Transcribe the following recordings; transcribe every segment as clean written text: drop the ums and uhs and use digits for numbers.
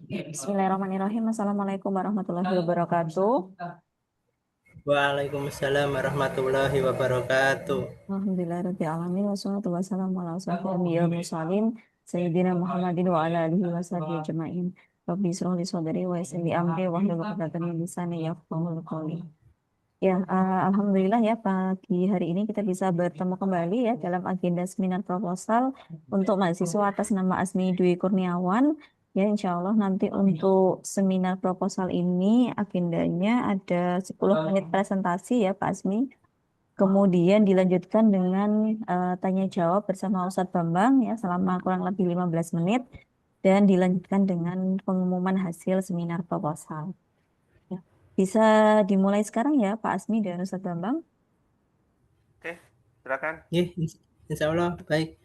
Bismillahirrahmanirrahim. Assalamualaikum warahmatullahi wabarakatuh. Waalaikumsalam warahmatullahi wabarakatuh. Alhamdulillahirabbil alamin wassalatu wassalamu ala asyrofil anbiya'i wal mursalin sayyidina Muhammadin wa ala alihi washabihi ajmain. Rabbi israh li sadri wa yassir li amri wahlul 'uqdatam min lisani yafqahul qawli. Ya, alhamdulillah ya pagi hari ini kita bisa bertemu kembali ya dalam agenda seminar proposal untuk mahasiswa atas nama Asmi Dwi Kurniawan. Ya, insya Allah nanti untuk seminar proposal ini agendanya ada 10 menit presentasi ya Pak Asmi. Kemudian dilanjutkan dengan tanya jawab bersama Ustadz Bambang ya selama kurang lebih 15 menit dan dilanjutkan dengan pengumuman hasil seminar proposal. Ya. Bisa dimulai sekarang ya Pak Asmi dan Ustadz Bambang. Oke, silakan. Insya Allah baik.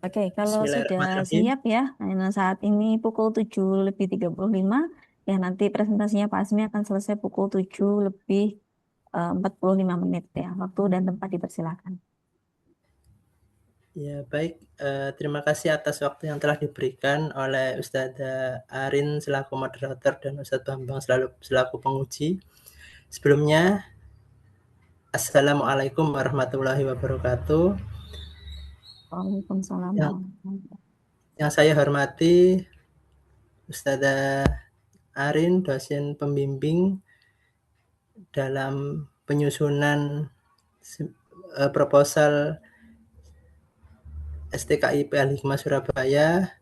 Oke, kalau sudah Bismillahirrahmanirrahim. siap ya, nah saat ini pukul 7:35, ya nanti presentasinya Pak Asmi akan selesai pukul 7:45 ya. Waktu dan tempat dipersilakan. Ya baik. Terima kasih atas waktu yang telah diberikan oleh Ustadzah Arin selaku moderator dan Ustadz Bambang selaku penguji. Sebelumnya, Assalamualaikum warahmatullahi wabarakatuh. Waalaikumsalam Yang, warahmatullahi wabarakatuh. yang saya hormati Ustadzah Arin, dosen pembimbing dalam penyusunan proposal STKIP Al-Hikmah Surabaya.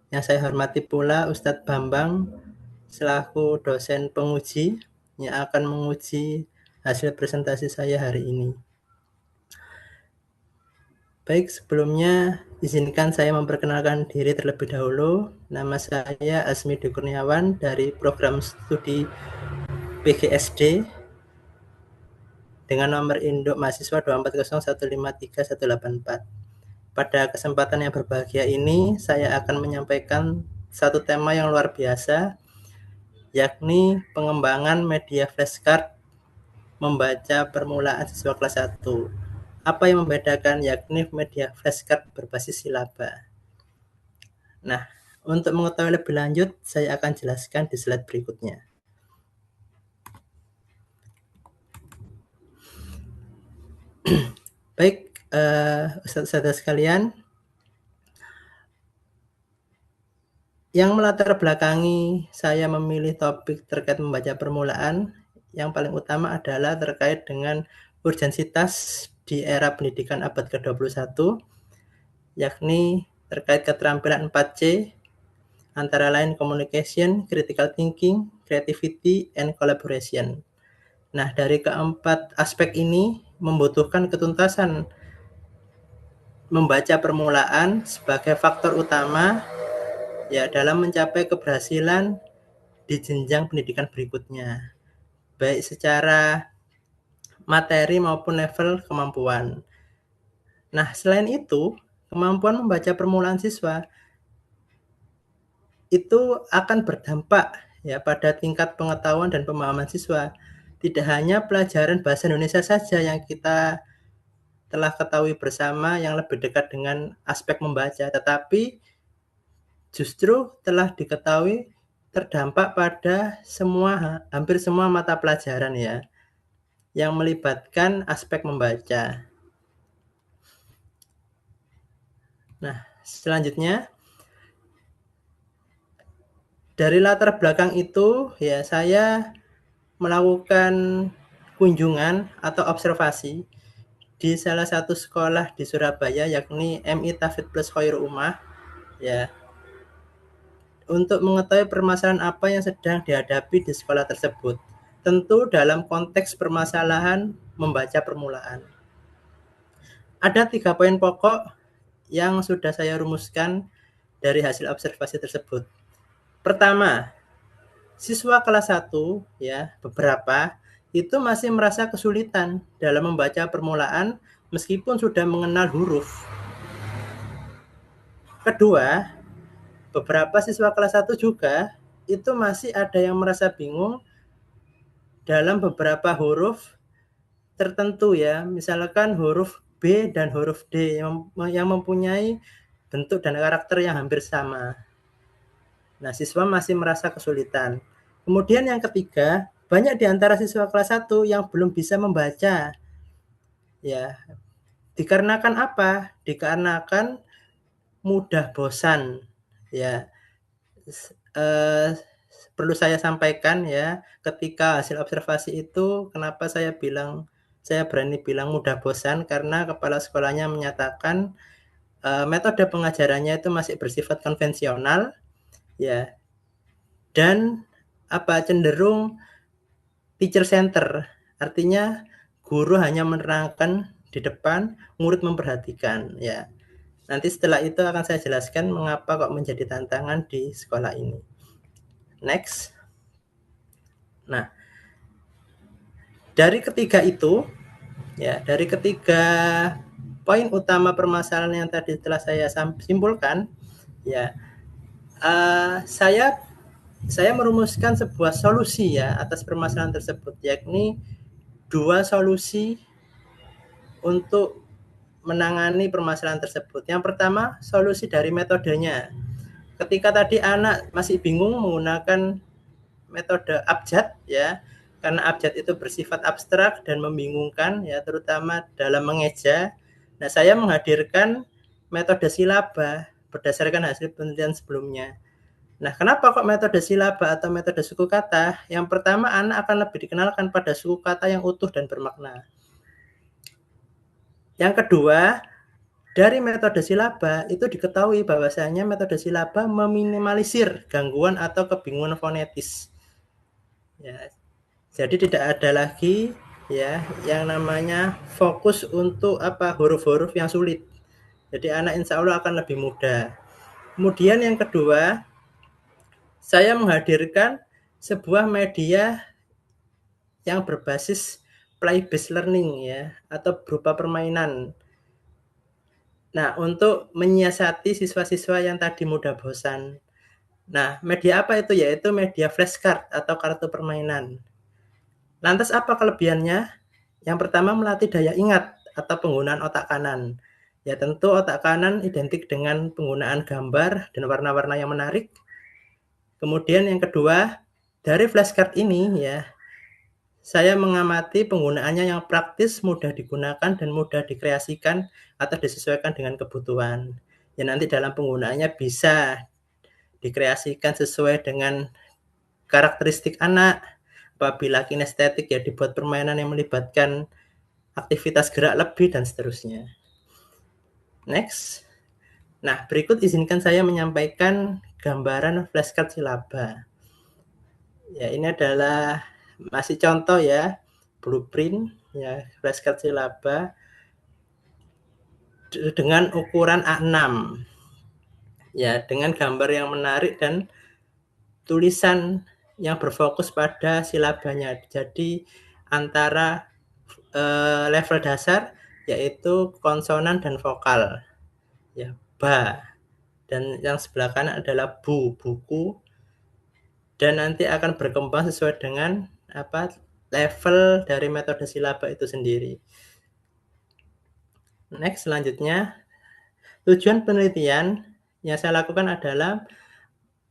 Yang saya hormati pula Ustadz Bambang selaku dosen penguji yang akan menguji hasil presentasi saya hari ini. Baik, sebelumnya izinkan saya memperkenalkan diri terlebih dahulu. Nama saya Asmi Dwi Kurniawan dari program studi PGSD dengan nomor induk mahasiswa 240153184. Pada kesempatan yang berbahagia ini, saya akan menyampaikan satu tema yang luar biasa, yakni pengembangan media flashcard membaca permulaan siswa kelas 1. Apa yang membedakan yakni media flashcard berbasis silaba. Nah, untuk mengetahui lebih lanjut, saya akan jelaskan di slide berikutnya. Baik, Ustaz-ustazah sekalian, yang melatar belakangi saya memilih topik terkait membaca permulaan, yang paling utama adalah terkait dengan urgensitas di era pendidikan abad ke-21, yakni terkait keterampilan 4C, antara lain communication, critical thinking, creativity, and collaboration. Nah, dari keempat aspek ini membutuhkan ketuntasan membaca permulaan sebagai faktor utama ya dalam mencapai keberhasilan di jenjang pendidikan berikutnya, baik secara materi maupun level kemampuan. Nah, selain itu, kemampuan membaca permulaan siswa itu akan berdampak ya pada tingkat pengetahuan dan pemahaman siswa. Tidak hanya pelajaran bahasa Indonesia saja yang kita telah ketahui bersama yang lebih dekat dengan aspek membaca, tetapi justru telah diketahui terdampak pada hampir semua mata pelajaran ya yang melibatkan aspek membaca. Nah, selanjutnya dari latar belakang itu ya saya melakukan kunjungan atau observasi di salah satu sekolah di Surabaya yakni MI Tafid Plus Khairul Ummah ya untuk mengetahui permasalahan apa yang sedang dihadapi di sekolah tersebut. Tentu dalam konteks permasalahan membaca permulaan. Ada 3 poin pokok yang sudah saya rumuskan dari hasil observasi tersebut. Pertama, siswa kelas 1 ya, beberapa itu masih merasa kesulitan dalam membaca permulaan meskipun sudah mengenal huruf. Kedua, beberapa siswa kelas 1 juga itu masih ada yang merasa bingung dalam beberapa huruf tertentu ya, misalkan huruf B dan huruf D yang mempunyai bentuk dan karakter yang hampir sama. Nah, siswa masih merasa kesulitan. Kemudian yang ketiga, banyak di antara siswa kelas 1 yang belum bisa membaca. Ya, dikarenakan apa? Dikarenakan mudah bosan. Ya, perlu saya sampaikan ya, ketika hasil observasi itu kenapa saya berani bilang mudah bosan, karena kepala sekolahnya menyatakan metode pengajarannya itu masih bersifat konvensional ya, dan cenderung teacher center, artinya guru hanya menerangkan di depan, murid memperhatikan ya. Nanti setelah itu akan saya jelaskan mengapa kok menjadi tantangan di sekolah ini. Next. Nah, dari ketiga poin utama permasalahan yang tadi telah saya simpulkan, ya, saya merumuskan sebuah solusi ya atas permasalahan tersebut, yakni 2 solusi untuk menangani permasalahan tersebut. Yang pertama, solusi dari metodenya. Ketika tadi anak masih bingung menggunakan metode abjad ya, karena abjad itu bersifat abstrak dan membingungkan ya, terutama dalam mengeja. Nah, saya menghadirkan metode silaba berdasarkan hasil penelitian sebelumnya. Nah, kenapa kok metode silaba atau metode suku kata? Yang pertama, anak akan lebih dikenalkan pada suku kata yang utuh dan bermakna. Yang kedua, dari metode silaba itu diketahui bahwasanya metode silaba meminimalisir gangguan atau kebingungan fonetis. Ya, jadi tidak ada lagi ya yang namanya fokus untuk huruf-huruf yang sulit. Jadi anak insya Allah akan lebih mudah. Kemudian yang kedua, saya menghadirkan sebuah media yang berbasis play-based learning ya, atau berupa permainan. Nah, untuk menyiasati siswa-siswa yang tadi mudah bosan. Nah, media apa itu? Yaitu media flashcard atau kartu permainan. Lantas apa kelebihannya? Yang pertama, melatih daya ingat atau penggunaan otak kanan. Ya, tentu otak kanan identik dengan penggunaan gambar dan warna-warna yang menarik. Kemudian yang kedua, dari flashcard ini ya, saya mengamati penggunaannya yang praktis, mudah digunakan dan mudah dikreasikan atau disesuaikan dengan kebutuhan. Ya, nanti dalam penggunaannya bisa dikreasikan sesuai dengan karakteristik anak. Apabila kinestetik ya dibuat permainan yang melibatkan aktivitas gerak lebih dan seterusnya. Next. Nah, berikut izinkan saya menyampaikan gambaran flashcard silaba. Ya, ini adalah masih contoh ya, blueprint ya flashcard silaba dengan ukuran A6. Ya, dengan gambar yang menarik dan tulisan yang berfokus pada silabanya. Jadi antara level dasar yaitu konsonan dan vokal. Ya, ba. Dan yang sebelah kanan adalah buku. Dan nanti akan berkembang sesuai dengan level dari metode silaba itu sendiri. Next, selanjutnya, tujuan penelitian yang saya lakukan adalah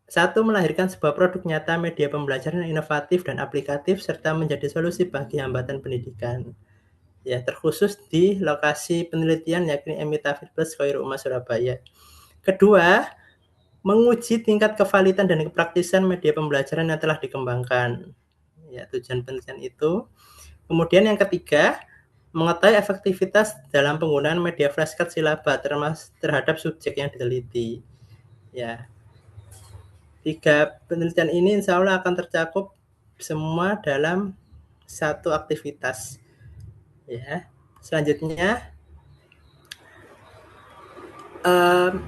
satu, melahirkan sebuah produk nyata media pembelajaran yang inovatif dan aplikatif serta menjadi solusi bagi hambatan pendidikan. Ya, terkhusus di lokasi penelitian yakni MI Tafid Plus Khairul Ummah Surabaya. Kedua, menguji tingkat kevalidan dan kepraktisan media pembelajaran yang telah dikembangkan. Ya, tujuan penelitian itu. Kemudian yang ketiga, mengetahui efektivitas dalam penggunaan media flashcard silaba terhadap subjek yang diteliti. Ya, 3 penelitian ini insya Allah akan tercakup semua dalam satu aktivitas. Ya, selanjutnya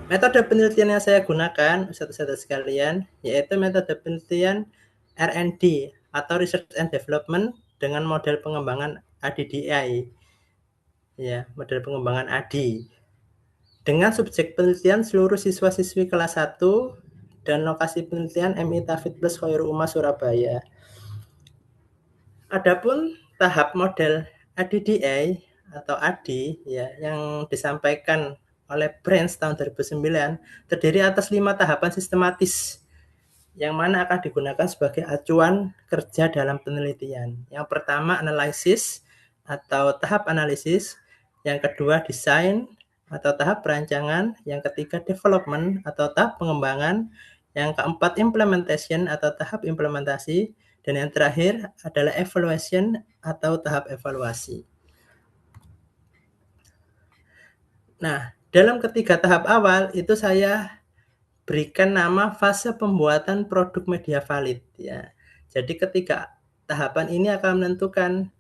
metode penelitian yang saya gunakan satu-satu sekalian yaitu metode penelitian R&D atau Research and Development dengan model pengembangan ADDI. Ya, model pengembangan ADI. Dengan subjek penelitian seluruh siswa-siswi kelas 1 dan lokasi penelitian MI Tafid Plus Khairul Ummah Surabaya. Adapun tahap model ADDI atau ADI ya yang disampaikan oleh Branch tahun 2009 terdiri atas 5 tahapan sistematis yang mana akan digunakan sebagai acuan kerja dalam penelitian. Yang pertama analisis atau tahap analisis, yang kedua desain atau tahap perancangan, yang ketiga development atau tahap pengembangan, yang keempat implementation atau tahap implementasi, dan yang terakhir adalah evaluation atau tahap evaluasi. Nah, dalam ketiga tahap awal itu saya berikan nama fase pembuatan produk media valid ya. Jadi ketiga tahapan ini akan menentukan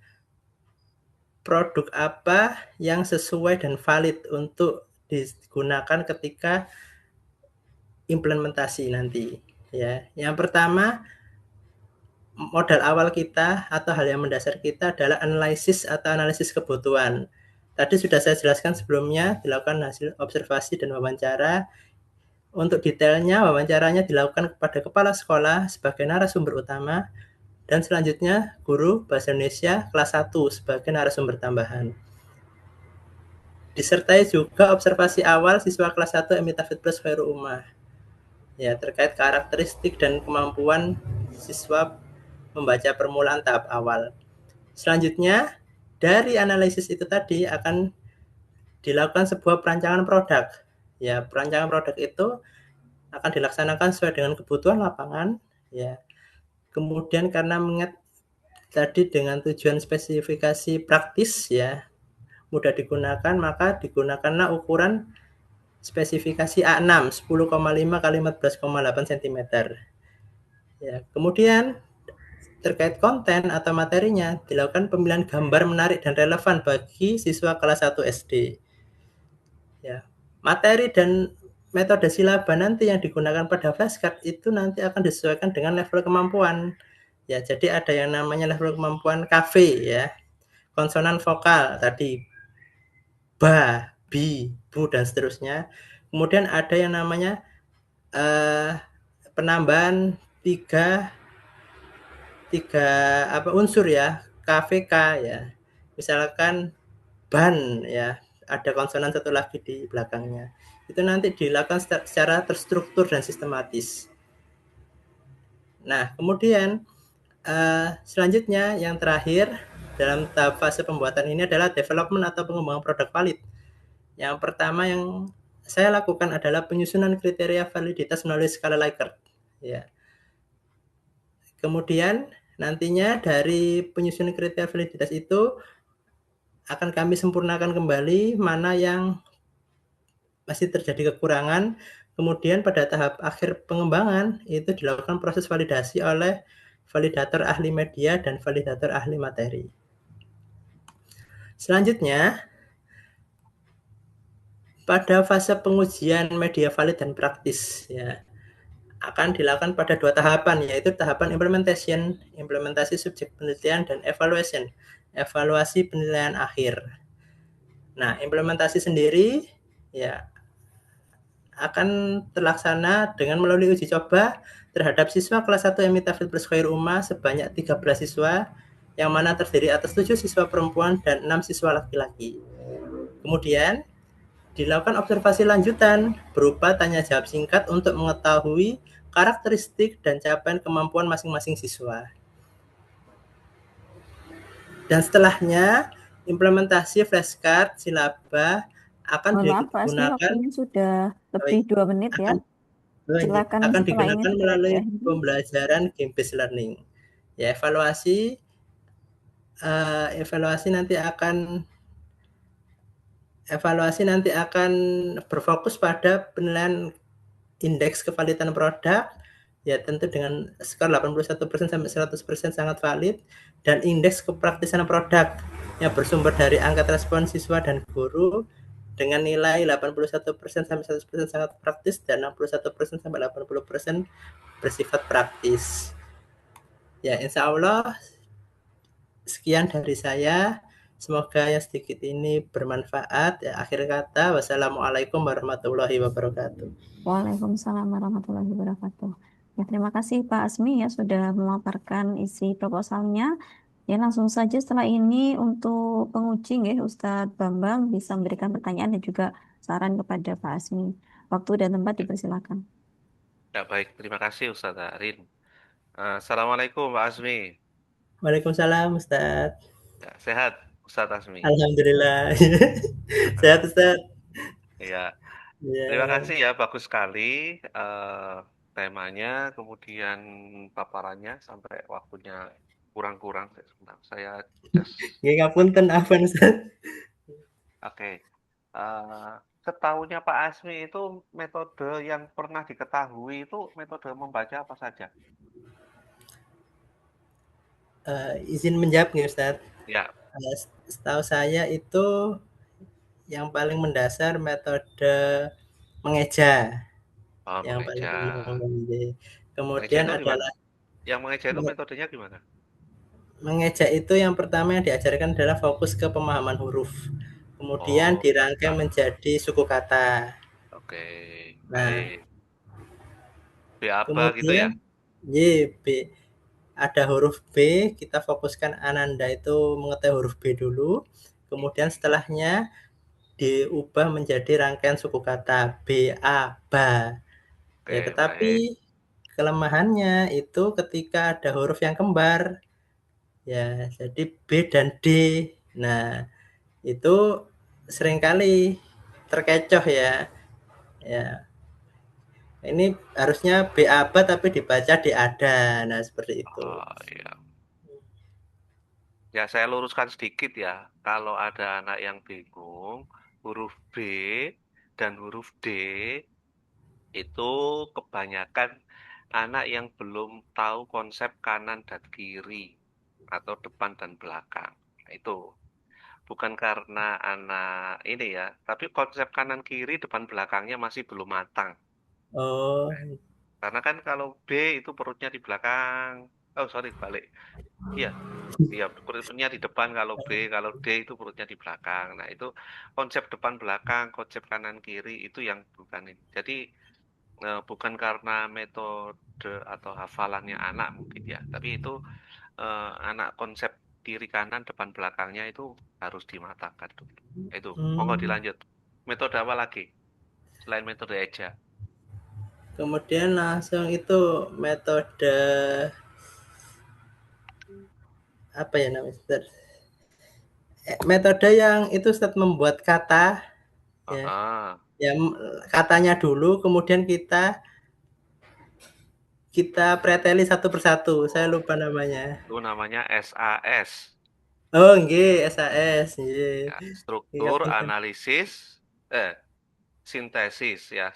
produk apa yang sesuai dan valid untuk digunakan ketika implementasi nanti ya. Yang pertama, modal awal kita atau hal yang mendasar kita adalah analisis atau analisis kebutuhan. Tadi sudah saya jelaskan sebelumnya, dilakukan hasil observasi dan wawancara. Untuk detailnya, wawancaranya dilakukan kepada kepala sekolah sebagai narasumber utama, dan selanjutnya guru Bahasa Indonesia kelas 1 sebagai narasumber tambahan. Disertai juga observasi awal siswa kelas 1 Emitafid Plus Khairu Ummah ya, terkait karakteristik dan kemampuan siswa membaca permulaan tahap awal. Selanjutnya, dari analisis itu tadi akan dilakukan sebuah perancangan produk. Ya, perancangan produk itu akan dilaksanakan sesuai dengan kebutuhan lapangan ya. Kemudian karena mengingat tadi dengan tujuan spesifikasi praktis ya, mudah digunakan, maka digunakanlah ukuran spesifikasi A6 10,5 x 14,8 cm. Ya, kemudian terkait konten atau materinya dilakukan pemilihan gambar menarik dan relevan bagi siswa kelas 1 SD. Ya, materi dan metode silaba nanti yang digunakan pada flashcard itu nanti akan disesuaikan dengan level kemampuan. Ya, jadi ada yang namanya level kemampuan KV ya. Konsonan vokal tadi ba, bi, bu dan seterusnya. Kemudian ada yang namanya penambahan tiga unsur ya, KVK ya. Misalkan ban ya, ada konsonan satu lagi di belakangnya. Itu nanti dilakukan secara terstruktur dan sistematis. Nah, kemudian selanjutnya yang terakhir dalam tahap fase pembuatan ini adalah development atau pengembangan produk valid. Yang pertama yang saya lakukan adalah penyusunan kriteria validitas melalui skala Likert. Ya. Kemudian nantinya dari penyusunan kriteria validitas itu akan kami sempurnakan kembali mana yang masih terjadi kekurangan. Kemudian pada tahap akhir pengembangan itu dilakukan proses validasi oleh validator ahli media dan validator ahli materi. Selanjutnya, pada fase pengujian media valid dan praktis ya, akan dilakukan pada 2 tahapan, yaitu tahapan implementation, implementasi subjek penelitian, dan evaluation, evaluasi penilaian akhir. Nah, implementasi sendiri ya akan terlaksana dengan melalui uji coba terhadap siswa kelas 1 Emitafid Plus Khairu Ummah sebanyak 13 siswa, yang mana terdiri atas 7 siswa perempuan dan 6 siswa laki-laki. Kemudian dilakukan observasi lanjutan berupa tanya jawab singkat untuk mengetahui karakteristik dan capaian kemampuan masing-masing siswa. Dan setelahnya implementasi flashcard silaba akan Mohon maaf Pak Asmi, digunakan waktunya sudah lebih 2 menit ya. Silakan akan setelah ini digunakan sudah melalui diakhiri. pembelajaran game based learning. Ya, evaluasi nanti akan berfokus pada penilaian indeks kevalidan produk ya, tentu dengan skor 81% sampai 100% sangat valid, dan indeks kepraktisan produk yang bersumber dari angka respon siswa dan guru dengan nilai 81% sampai 100% sangat praktis dan 61% sampai 80% bersifat praktis. Ya, insya Allah sekian dari saya. Semoga yang sedikit ini bermanfaat. Ya, akhir kata, wassalamualaikum warahmatullahi wabarakatuh. Waalaikumsalam warahmatullahi wabarakatuh. Ya, terima kasih Pak Asmi ya sudah memaparkan isi proposalnya. Ya, langsung saja setelah ini untuk penguji ya, Ustadz Bambang bisa memberikan pertanyaan dan juga saran kepada Pak Asmi. Waktu dan tempat dipersilakan. Ya, baik. Terima kasih Ustaz Arin. Assalamualaikum Pak Azmi. Waalaikumsalam Ustaz. Ya, sehat Ustaz Azmi. Alhamdulillah. Sehat Ustaz. Ya, terima Ya. kasih ya. Bagus sekali temanya, kemudian paparannya sampai waktunya kurang-kurang. Sebentar, saya just Nggih ngapunten afwan Ustaz. oke. Eh, Setahunya Pak Asmi itu metode yang pernah diketahui itu metode membaca apa saja? Izin menjawab nggih Ustaz? Ya, Setahu saya itu yang paling mendasar metode mengeja, oh, yang paling mengeja. umum nggih. Mengeja Kemudian itu gimana? adalah Yang mengeja itu metodenya gimana? mengeja itu yang pertama yang diajarkan adalah fokus ke pemahaman huruf. Kemudian Oh, dirangkai menjadi suku kata. oke, Nah, baik. B-aba gitu ya? kemudian Y, B. Ada huruf B, kita fokuskan Ananda itu mengetahui huruf B dulu. Kemudian setelahnya diubah menjadi rangkaian suku kata B, A, ba. Ya, Oke, baik. tetapi kelemahannya itu ketika ada huruf yang kembar. Ya, jadi B dan D. Nah, itu seringkali terkecoh ya. Ya, ini harusnya B aba tapi dibaca di ada. Nah, seperti itu. Oh, iya. Ya, saya luruskan sedikit ya. Kalau ada anak yang bingung, huruf B dan huruf D itu kebanyakan anak yang belum tahu konsep kanan dan kiri atau depan dan belakang. Nah, itu bukan karena anak ini ya, tapi konsep kanan kiri depan belakangnya masih belum matang. Oh, Karena kan kalau B itu perutnya di belakang. Oh, sorry, balik. Iya, iya, perutnya di depan kalau B, kalau D itu perutnya di belakang. Nah, itu konsep depan belakang, konsep kanan kiri itu yang bukan ini. Jadi bukan karena metode atau hafalannya anak mungkin ya, tapi itu anak konsep kiri kanan depan belakangnya itu harus dimatangkan dulu. Itu, monggo hmm. dilanjut. Metode apa lagi selain metode eja? Kemudian langsung itu metode apa ya namanya? Metode yang itu Ustaz membuat kata ya. Ah, Ya katanya dulu kemudian kita preteli satu persatu. Saya oh, lupa namanya. itu namanya SAS. Oh, nggih, SAS, nggih. Ya, Nggih, struktur ngapunten. analisis eh sintesis ya,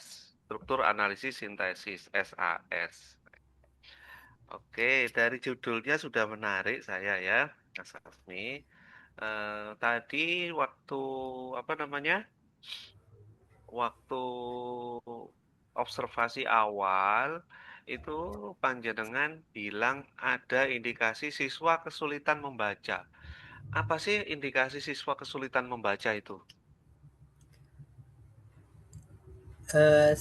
struktur analisis sintesis SAS. Oke, dari judulnya sudah menarik saya ya, Mas Afni. Tadi waktu apa namanya? Waktu observasi awal itu panjenengan bilang ada indikasi siswa kesulitan membaca. Apa sih indikasi siswa kesulitan membaca itu? Eh,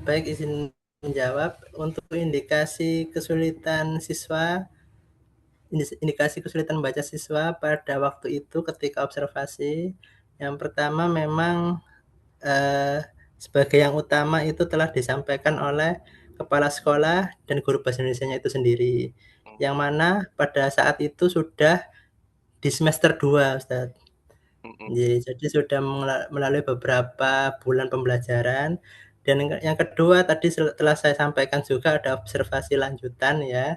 baik izin menjawab untuk indikasi kesulitan membaca siswa pada waktu itu ketika observasi yang pertama memang sebagai yang utama itu telah disampaikan oleh kepala sekolah dan guru bahasa Indonesianya itu sendiri. Yang Mhm, mana pada saat itu sudah di semester 2, Ustaz. mhm, Jadi sudah melalui beberapa bulan pembelajaran dan yang kedua tadi telah saya sampaikan juga ada observasi lanjutan ya.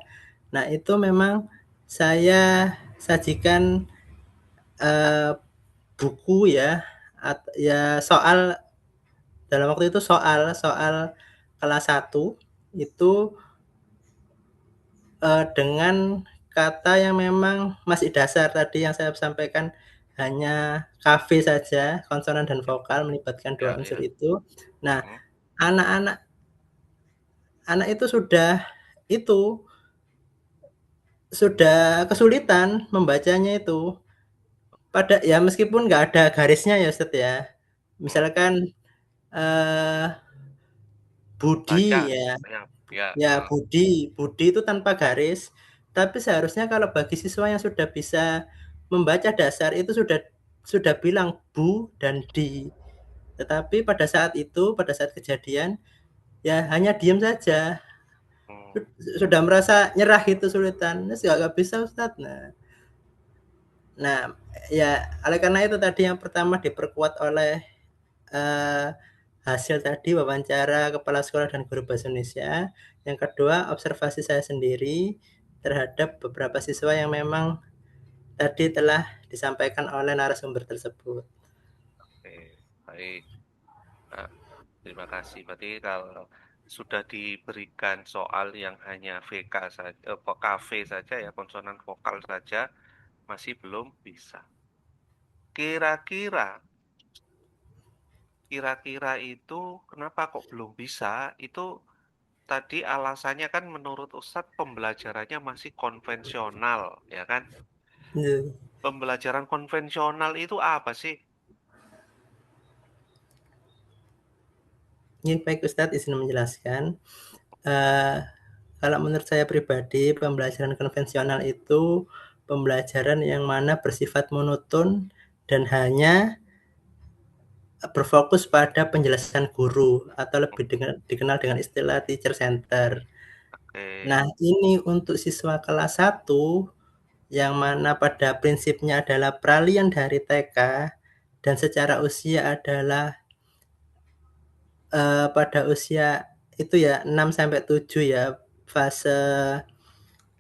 Nah, itu memang saya sajikan, eee, buku ya, ya soal dalam waktu itu soal soal kelas 1 itu, dengan kata yang memang masih dasar tadi yang saya sampaikan hanya KV saja, konsonan dan vokal melibatkan 2 ya, unsur ya. itu. Nah, Mhm. anak-anak anak itu itu, sudah kesulitan membacanya itu. Ya meskipun nggak ada garisnya ya Ustaz ya. Mhm. Misalkan, eee, Baca, Budi ya. ya, ya, Ya, Budi itu tanpa garis, tapi seharusnya kalau bagi siswa yang sudah bisa membaca dasar itu sudah bilang bu dan di. Tetapi pada saat kejadian, ya hanya diam saja. Sudah merasa nyerah gitu, sulitan. Nggak bisa Ustadz. Nah, ya oleh karena itu tadi yang pertama diperkuat oleh hasil tadi wawancara kepala sekolah dan guru bahasa Indonesia. Yang kedua, observasi saya sendiri terhadap beberapa siswa yang memang tadi telah disampaikan oleh narasumber tersebut. Oke, baik. Nah, terima kasih. Berarti kalau sudah diberikan soal yang hanya VK saja, KV saja ya, konsonan vokal saja, masih belum bisa. Kira-kira itu kenapa kok belum bisa? Itu tadi alasannya kan menurut Ustadz pembelajarannya masih konvensional, ya kan? Pembelajaran konvensional itu apa sih? Ini baik Ustadz izin menjelaskan. Kalau menurut saya pribadi, pembelajaran konvensional itu pembelajaran yang mana bersifat monoton dan hanya berfokus pada penjelasan guru atau lebih dikenal dengan istilah teacher center. Oke. Nah, ini untuk siswa kelas 1 yang mana pada prinsipnya adalah peralihan dari TK dan secara usia adalah pada usia itu ya 6 sampai 7 ya, fase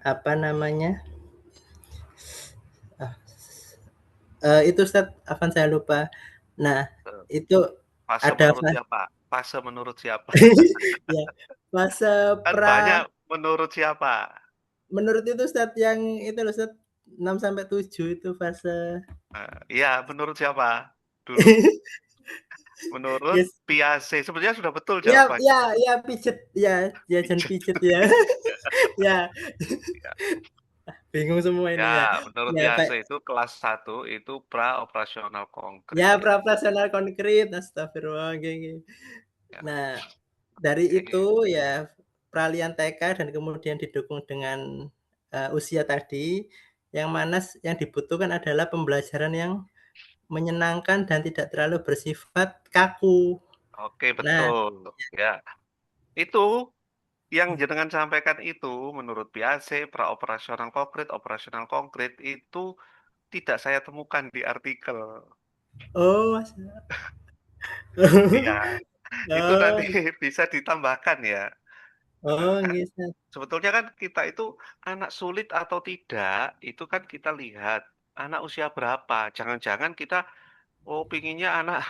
apa namanya? Itu Ustaz, akan saya lupa. Nah, itu Fase ada menurut siapa? Fase menurut siapa? ya, fase Kan banyak menurut siapa? menurut itu Ustaz yang itu loh Ustaz, 6 sampai 7 itu fase. Iya, menurut siapa? Dulu. Menurut Yes. Piaget. Sebenarnya sudah betul Ya, jawabannya. ya, ya pijet ya, jajan pijet ya. Ya, Ya, bingung semua ini ya. menurut Ya, Pak. Piaget itu kelas 1 itu pra-operasional konkret. Ya, operasional konkret. Astagfirullah. Gini. Ya, Nah, dari oke. itu ya peralihan TK dan kemudian didukung dengan usia tadi, yang mana yang dibutuhkan adalah pembelajaran yang menyenangkan dan tidak terlalu bersifat kaku. Oke, Nah, betul. Ya, itu yang jenengan sampaikan itu menurut Piaget, pra-operasional konkret, operasional konkret itu tidak saya temukan di artikel. oh, Iya, itu nanti oh, bisa ditambahkan ya. oh, Kan gitu. sebetulnya kan kita itu anak sulit atau tidak, itu kan kita lihat anak usia berapa. Jangan-jangan kita, oh pinginnya anak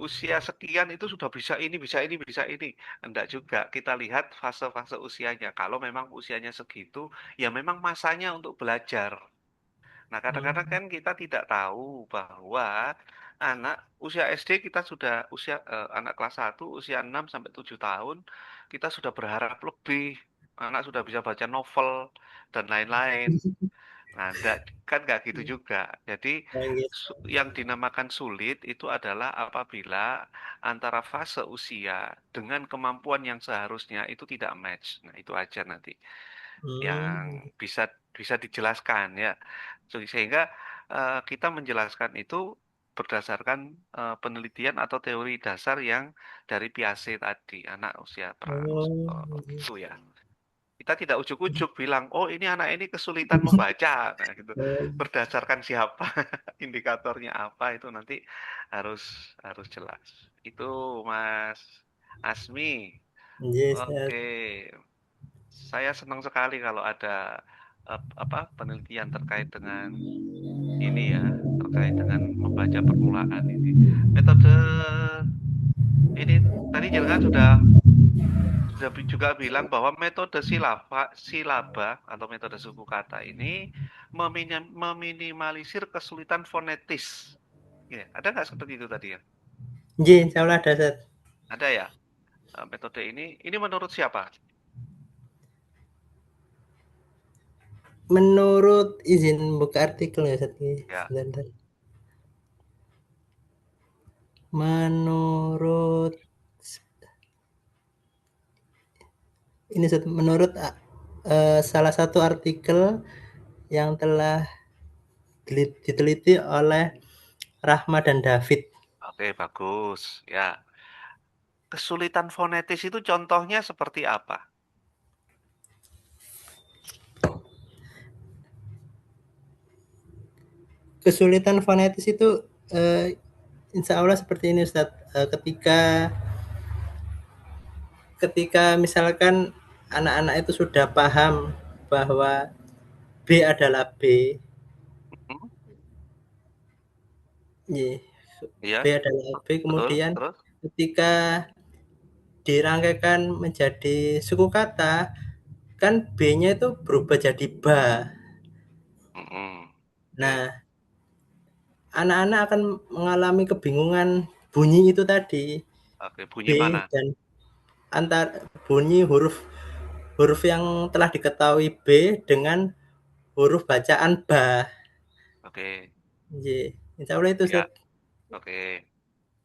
usia sekian itu sudah bisa ini, bisa ini, bisa ini. Enggak juga, kita lihat fase-fase usianya. Kalau memang usianya segitu, ya memang masanya untuk belajar. Nah, kadang-kadang kan kita tidak tahu bahwa anak usia SD kita sudah anak kelas 1 usia 6 sampai 7 tahun kita sudah berharap lebih. Anak sudah bisa baca novel dan lain-lain. Nah, kan nggak gitu juga. Jadi Oh, gitu. yang dinamakan sulit itu adalah apabila antara fase usia dengan kemampuan yang seharusnya itu tidak match. Nah, itu aja nanti yang bisa bisa dijelaskan ya. Sehingga kita menjelaskan itu berdasarkan penelitian atau teori dasar yang dari Piaget tadi, anak usia Oh, itu ya. Kita tidak ujuk-ujuk bilang, oh ini anak ini kesulitan membaca, nah gitu. oh, Berdasarkan siapa, indikatornya apa itu nanti harus harus jelas. Itu Mas Asmi. yes, Oke, saya senang sekali kalau ada apa penelitian terkait dengan ini ya, terkait dengan membaca permulaan ini. Metode ini tadi jangan sudah juga bilang bahwa metode silaba atau metode suku kata ini meminimalisir kesulitan fonetis. Ya, ada nggak seperti itu tadi ya? Nggih, insyaallah ada Ustaz. Ada ya. Metode ini menurut siapa? Menurut izin buka artikel ya Ustaz. Ya, Sebentar. Menurut ini Ustaz, menurut salah satu artikel yang telah diteliti oleh Rahma dan David. Oke, bagus. Ya, kesulitan fonetis itu contohnya seperti apa? Kesulitan fonetis itu insya Allah seperti ini Ustadz. Ketika ketika misalkan anak-anak itu sudah paham bahwa B adalah B, Hmm? Y, B Iya, adalah B, betul. kemudian Terus? ketika dirangkaikan menjadi suku kata, kan B-nya itu berubah jadi ba. Mm-mm. Oke, Nah, anak-anak akan mengalami kebingungan bunyi itu tadi, oke. Bunyi B mana? dan antar bunyi huruf huruf yang telah diketahui B dengan huruf bacaan ba. Oke, Y. Insya Allah itu ya, Ustaz. oke.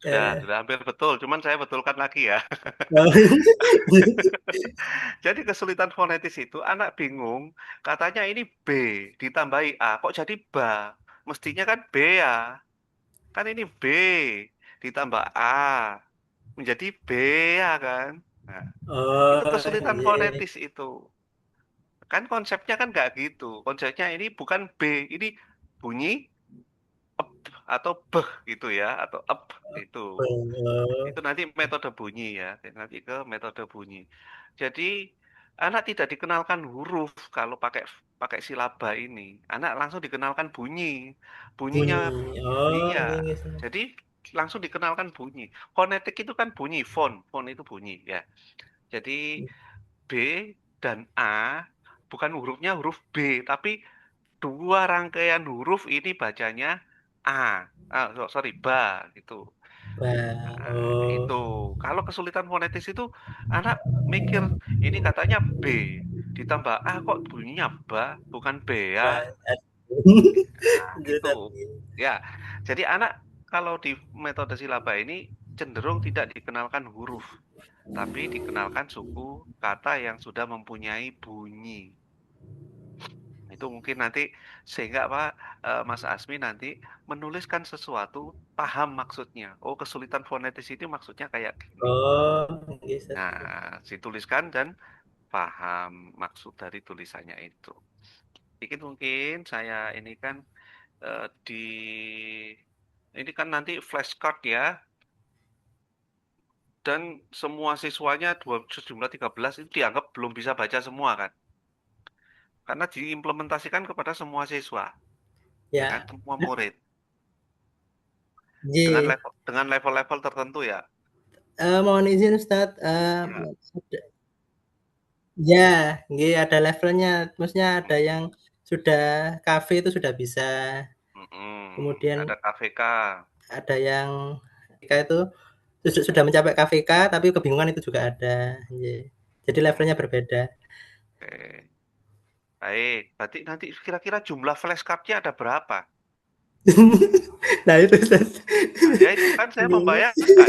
Eh, Sudah hampir betul. Cuman saya betulkan lagi ya. Jadi kesulitan fonetis itu anak bingung, katanya ini B ditambahi A, kok jadi ba? Mestinya kan B ya. Kan ini B ditambah A menjadi B ya kan? Nah, itu oh, kesulitan iya. fonetis itu. Kan konsepnya kan nggak gitu. Konsepnya ini bukan B, ini bunyi ep atau beh gitu ya, atau ep itu. Oh, Itu nanti metode bunyi ya, nanti ke metode bunyi. Jadi anak tidak dikenalkan huruf kalau pakai pakai silaba ini. Anak langsung dikenalkan bunyi. Bunyinya bunyi. Oh, iya. iya, iya, Ustaz. Jadi langsung dikenalkan bunyi. Fonetik itu kan bunyi, font itu bunyi ya. Jadi B dan A bukan hurufnya huruf B, tapi dua rangkaian huruf ini bacanya A. Sorry, ba gitu. Ba. Nah, Oh, itu. Kalau kesulitan fonetis itu anak mikir ini katanya B ditambah A kok bunyinya ba bukan B ya. ba. Nah, Iya, gitu. Ustaz. Ya. Jadi anak kalau di metode silaba ini cenderung tidak dikenalkan huruf, tapi dikenalkan suku kata yang sudah mempunyai bunyi. Itu mungkin nanti sehingga Pak Mas Asmi nanti menuliskan sesuatu paham maksudnya. Oh, kesulitan fonetis itu maksudnya kayak gini. Oh, iya, Ustaz. Nah, dituliskan dan paham maksud dari tulisannya itu. Dikit mungkin saya ini kan di ini kan nanti flashcard ya, dan semua siswanya sejumlah 13 itu dianggap belum bisa baca semua kan, karena diimplementasikan kepada semua siswa, ya kan, Ya. semua murid J. dengan level-level tertentu ya. Mohon izin Ustaz, Ya. ya, nggih ada levelnya. Maksudnya ada Mm, yang sudah kafe itu sudah bisa, kemudian Ada KVK. ada yang ketika itu sudah mencapai KVK tapi kebingungan itu juga ada. Nggih. Jadi Mm, levelnya berbeda. Oke. Baik, berarti nanti kira-kira jumlah flashcardnya ada berapa? Nah itu Ustaz. Nah, ya itu kan saya Nggih. membayangkan.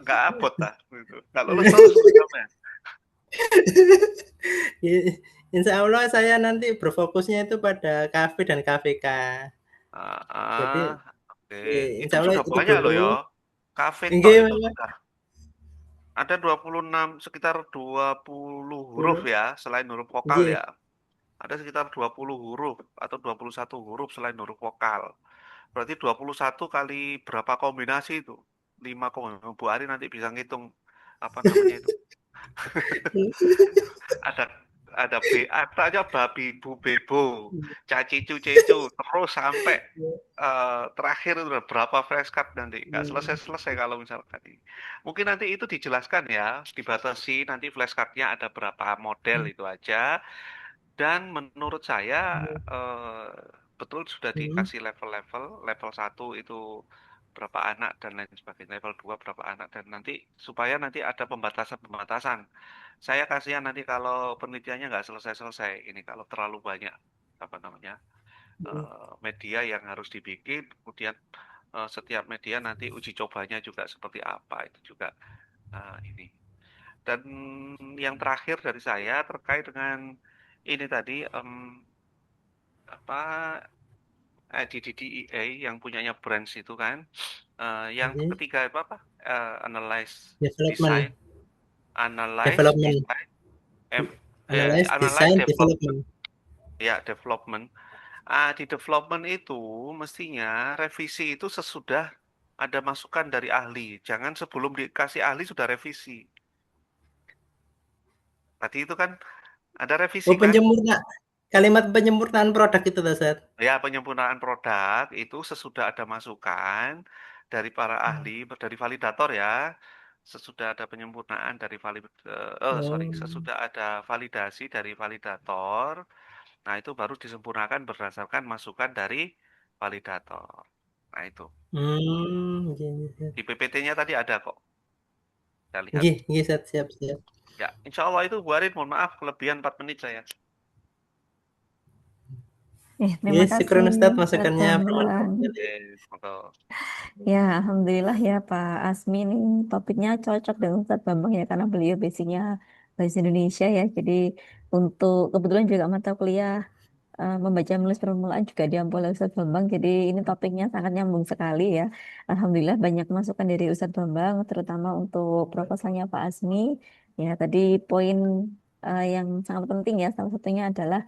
Nggak abot lah. Gitu. Nggak lulus-lulus programnya. Insya Allah saya nanti berfokusnya itu pada kafe dan KVK. Ah, Jadi oke. Itu insya Allah sudah itu banyak loh dulu. ya. Cafe tok Nggih, itu Mas. sudah ada 26, sekitar 20 huruf Huruf. ya, selain huruf vokal Nggih. ya. Ada sekitar 20 huruf atau 21 huruf selain huruf vokal. Berarti 21 kali berapa kombinasi itu? 5 kombinasi. Bu Ari nanti bisa ngitung apa namanya itu. Ada ada aja babi bu bebo, cacicu cecu, terus sampai terakhir itu udah berapa flashcard nanti. Nggak selesai-selesai kalau misalkan ini. Mungkin nanti itu dijelaskan ya, dibatasi nanti flashcardnya ada berapa model itu aja. Dan menurut saya betul sudah dikasih level-level, level satu itu berapa anak dan lain sebagainya, level 2 berapa anak dan nanti supaya nanti ada pembatasan-pembatasan. Saya kasihan nanti kalau penelitiannya nggak selesai-selesai. Ini kalau terlalu banyak apa namanya media yang harus dibikin, kemudian setiap media nanti uji cobanya juga seperti apa itu juga ini. Dan yang terakhir dari saya terkait dengan ini tadi apa DDDEA yang punyanya Branch itu kan. Yang Oke. ketiga itu apa? Analyze Development, design, analyze development, design, analyze, analyze design, development, development. ya development. Di development itu mestinya revisi itu sesudah ada masukan dari ahli. Jangan sebelum dikasih ahli sudah revisi. Tadi itu kan ada revisi Oh, kan? kalimat penyempurnaan produk itu, Ustaz. Ya, penyempurnaan produk itu sesudah ada masukan dari para ahli, dari validator ya. Sesudah ada penyempurnaan dari Oh. sesudah ada validasi dari validator. Nah, itu baru disempurnakan berdasarkan masukan dari validator. Nah, itu. Nggih, nggih. Di PPT-nya tadi ada kok. Saya lihat. Nggih, nggih, Ustaz, siap, siap. Ya, insya Allah itu Bu Arin, mohon maaf kelebihan 4 menit saya. Terima Nggih, kasih syukron Ustaz Ustaz masukannya Bambang. bermanfaat. Oke, monggo. Ya, Alhamdulillah ya Pak Asmi ini topiknya cocok dengan Ustaz Bambang ya karena beliau basicnya bahasa Indonesia ya. Jadi untuk kebetulan juga mata kuliah membaca menulis permulaan juga diampu oleh Ustadz Bambang. Jadi ini topiknya sangat nyambung sekali ya. Alhamdulillah banyak masukan dari Ustadz Bambang, terutama untuk proposalnya Pak Asmi. Ya tadi poin yang sangat penting ya, salah satunya adalah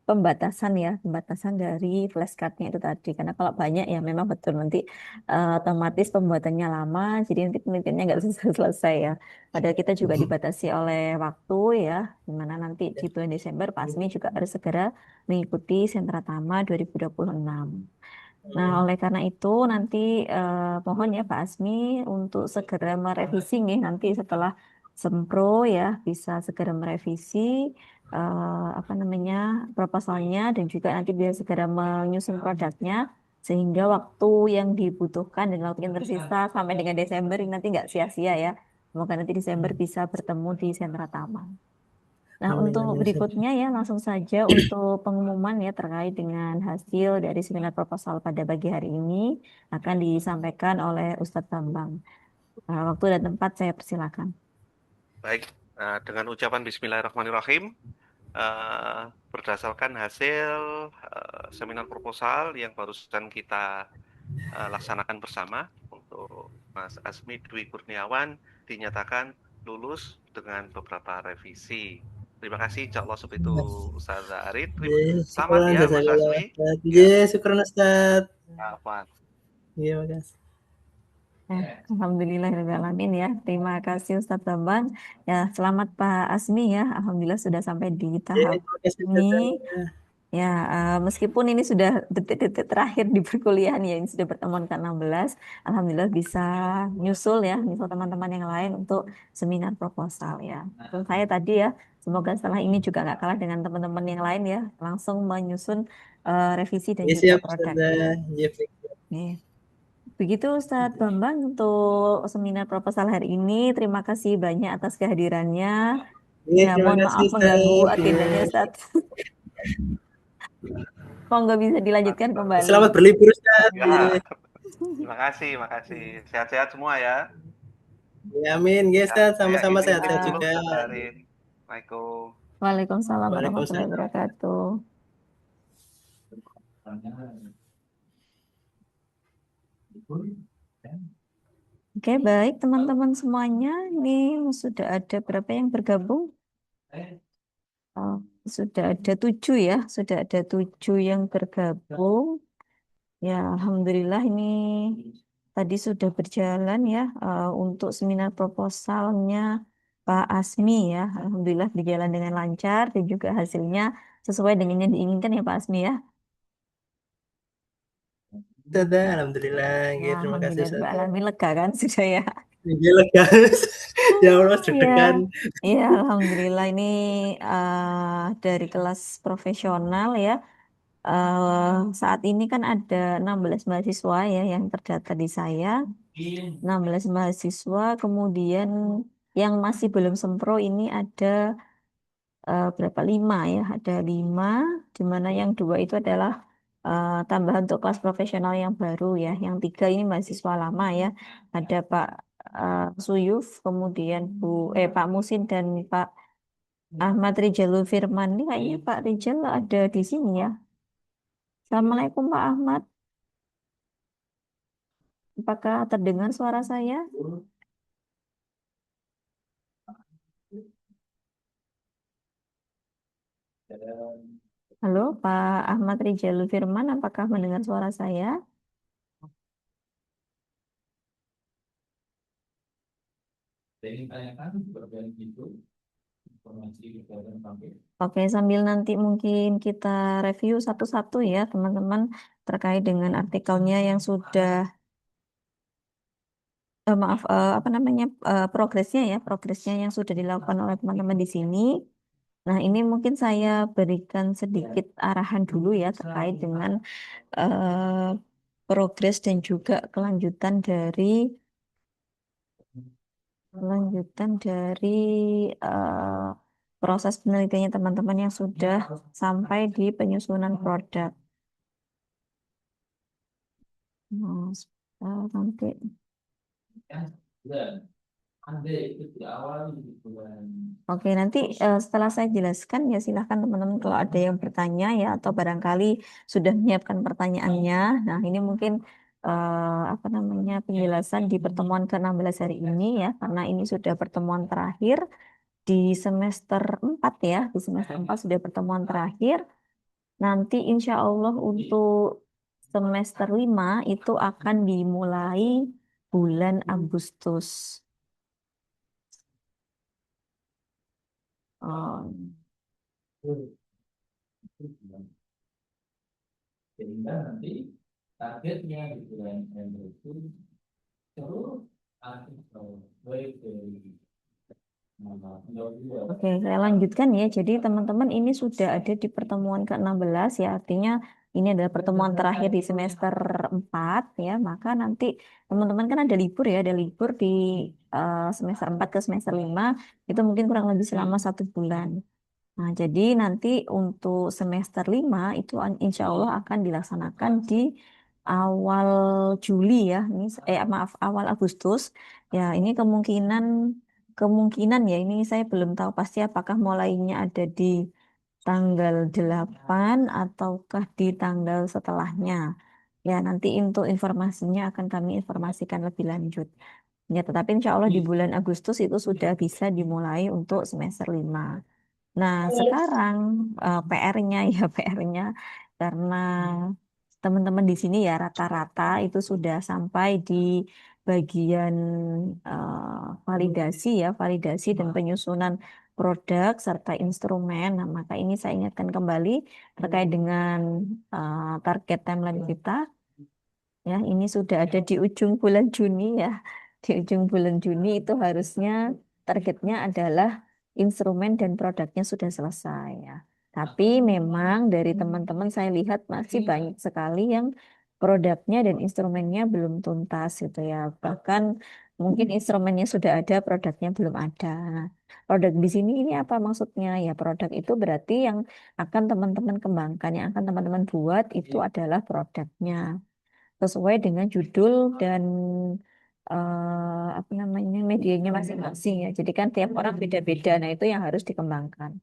pembatasan ya, pembatasan dari flashcardnya itu tadi. Karena kalau banyak ya memang betul nanti otomatis pembuatannya lama, jadi nanti penelitiannya nggak selesai ya. Padahal kita juga dibatasi oleh waktu ya, dimana nanti di bulan Desember Pak Asmi juga harus segera mengikuti Sentra Tama 2026. Nah, oleh karena itu nanti mohon ya Pak Asmi untuk segera merevisi nih nanti setelah Sempro ya bisa segera merevisi apa namanya proposalnya dan juga nanti biar segera menyusun produknya sehingga waktu yang dibutuhkan dan waktu yang tersisa sampai dengan Desember ini nanti nggak sia-sia ya. Semoga nanti Desember bisa bertemu di Sentra Taman. Nah, Amin, untuk amin, Ustaz. berikutnya ya langsung saja untuk pengumuman ya terkait dengan hasil dari seminar proposal pada pagi hari ini akan disampaikan oleh Ustadz Bambang. Waktu dan tempat saya persilakan. Baik, dengan ucapan Bismillahirrahmanirrahim, eh, berdasarkan hasil seminar proposal yang barusan kita laksanakan bersama untuk Mas Asmi Dwi Kurniawan dinyatakan lulus dengan beberapa revisi. Terima kasih, insya Allah seperti itu Ustaz Arif. Nggih, Selamat syukron ya Mas jazakallah Asmi. Ustaz. Ya, Nggih, syukron Ustaz. apa? Nggih, makasih. Alhamdulillahirrahmanirrahim ya. Terima kasih Ustadz Bambang. Ya, selamat Pak Asmi ya. Alhamdulillah sudah sampai di tahap Nggih, terima kasih ini. Ustaz. Ya, meskipun ini sudah detik-detik terakhir di perkuliahan ya, ini sudah pertemuan ke-16, Alhamdulillah bisa nyusul ya, nyusul teman-teman yang lain untuk seminar proposal ya. Dan saya tadi ya, semoga setelah ini juga nggak kalah dengan teman-teman yang lain ya, langsung menyusun revisi dan Nggih, juga siap produknya. Ustazah. Nggih, baik. Nih. Begitu Ustadz Bambang untuk seminar proposal hari ini. Terima kasih banyak atas kehadirannya. Nggih, Ya, terima mohon kasih maaf mengganggu Ustaz. agendanya Nggih. Ustadz. Monggo bisa dilanjutkan kembali. Selamat berlibur Ustaz. Ya, Nggih. terima kasih, makasih. Sehat-sehat semua ya. Ya, amin. Nggih, Ya, Ustaz, saya sama-sama izin tip sehat-sehat dulu, Ya. juga. Ustaz Arif. Assalamualaikum. Waalaikumsalam warahmatullahi Waalaikumsalam. wabarakatuh. Oke, baik teman-teman semuanya. Ini sudah ada berapa yang bergabung? Oh, sudah ada 7 ya. Sudah ada 7 yang bergabung. Ya, Alhamdulillah ini tadi sudah berjalan ya untuk seminar proposalnya Pak Asmi ya. Alhamdulillah berjalan dengan lancar dan juga hasilnya sesuai dengan yang diinginkan ya Pak Asmi ya. Ustazah, alhamdulillah. Ya, Nggih, terima kasih Alhamdulillah juga Ustazah. alamin lega kan sudah ya. Nggih, lega. Ya Allah, Ya, deg-degan. ya Alhamdulillah ini dari kelas profesional ya. Saat ini kan ada 16 mahasiswa ya yang terdata di saya. 16 mahasiswa, kemudian yang masih belum sempro ini ada berapa? 5 ya. Ada 5, di mana yang 2 itu adalah tambahan untuk kelas profesional yang baru ya. Yang 3 ini mahasiswa lama ya. Ada Pak Suyuf, kemudian Pak Musin dan Pak Ahmad Rijalul Firman. Ini kayaknya Pak Rijal ada di sini ya. Assalamualaikum Pak Ahmad. Apakah terdengar suara saya? Halo, Pak Ahmad Rijalul Firman, apakah mendengar suara saya? Oke, sambil nanti mungkin kita review satu-satu ya, teman-teman, terkait dengan artikelnya yang sudah, maaf, apa namanya, progresnya yang sudah dilakukan oleh teman-teman di sini. Nah, ini mungkin saya berikan sedikit arahan dulu ya terkait dengan eh, progres dan juga kelanjutan dari eh, proses penelitiannya teman-teman yang sudah sampai di penyusunan produk. Nah, nanti. Oke, nanti setelah saya jelaskan ya silahkan teman-teman kalau ada yang bertanya ya atau barangkali sudah menyiapkan pertanyaannya. Nah, ini mungkin apa namanya penjelasan di pertemuan ke-16 hari ini ya karena ini sudah pertemuan terakhir di semester 4 ya. Di semester 4 sudah pertemuan terakhir. Nanti insya Allah untuk semester 5 itu akan dimulai bulan Agustus. Oh, oke, saya lanjutkan ya. Jadi teman-teman ini sudah ada di pertemuan ke-16 ya. Artinya ini adalah pertemuan terakhir di semester 4 ya. Maka nanti teman-teman kan ada libur ya. Ada libur di semester 4 ke semester 5. Itu mungkin kurang lebih selama 1 bulan. Nah, jadi nanti untuk semester 5 itu insya Allah akan dilaksanakan di awal Juli ya. Ini maaf awal Agustus. Ya, ini kemungkinan kemungkinan ya ini saya belum tahu pasti apakah mulainya ada di tanggal 8 ataukah di tanggal setelahnya. Ya, nanti untuk informasinya akan kami informasikan lebih lanjut. Ya, tetapi insya Allah di bulan Agustus itu sudah bisa dimulai untuk semester 5. Nah, sekarang PR-nya ya PR-nya karena teman-teman di sini ya rata-rata itu sudah sampai di bagian validasi ya, validasi dan penyusunan produk serta instrumen. Nah, maka ini saya ingatkan kembali terkait dengan target timeline kita. Ya, ini sudah ada di ujung bulan Juni ya. Di ujung bulan Juni itu harusnya targetnya adalah instrumen dan produknya sudah selesai ya. Tapi memang dari teman-teman saya lihat masih banyak sekali yang produknya dan instrumennya belum tuntas gitu ya. Bahkan mungkin instrumennya sudah ada, produknya belum ada. Nah, produk di sini ini apa maksudnya? Ya, produk itu berarti yang akan teman-teman kembangkan, yang akan teman-teman buat itu adalah produknya sesuai dengan judul dan apa namanya medianya masing-masing ya. Jadi kan tiap orang beda-beda. Nah, itu yang harus dikembangkan.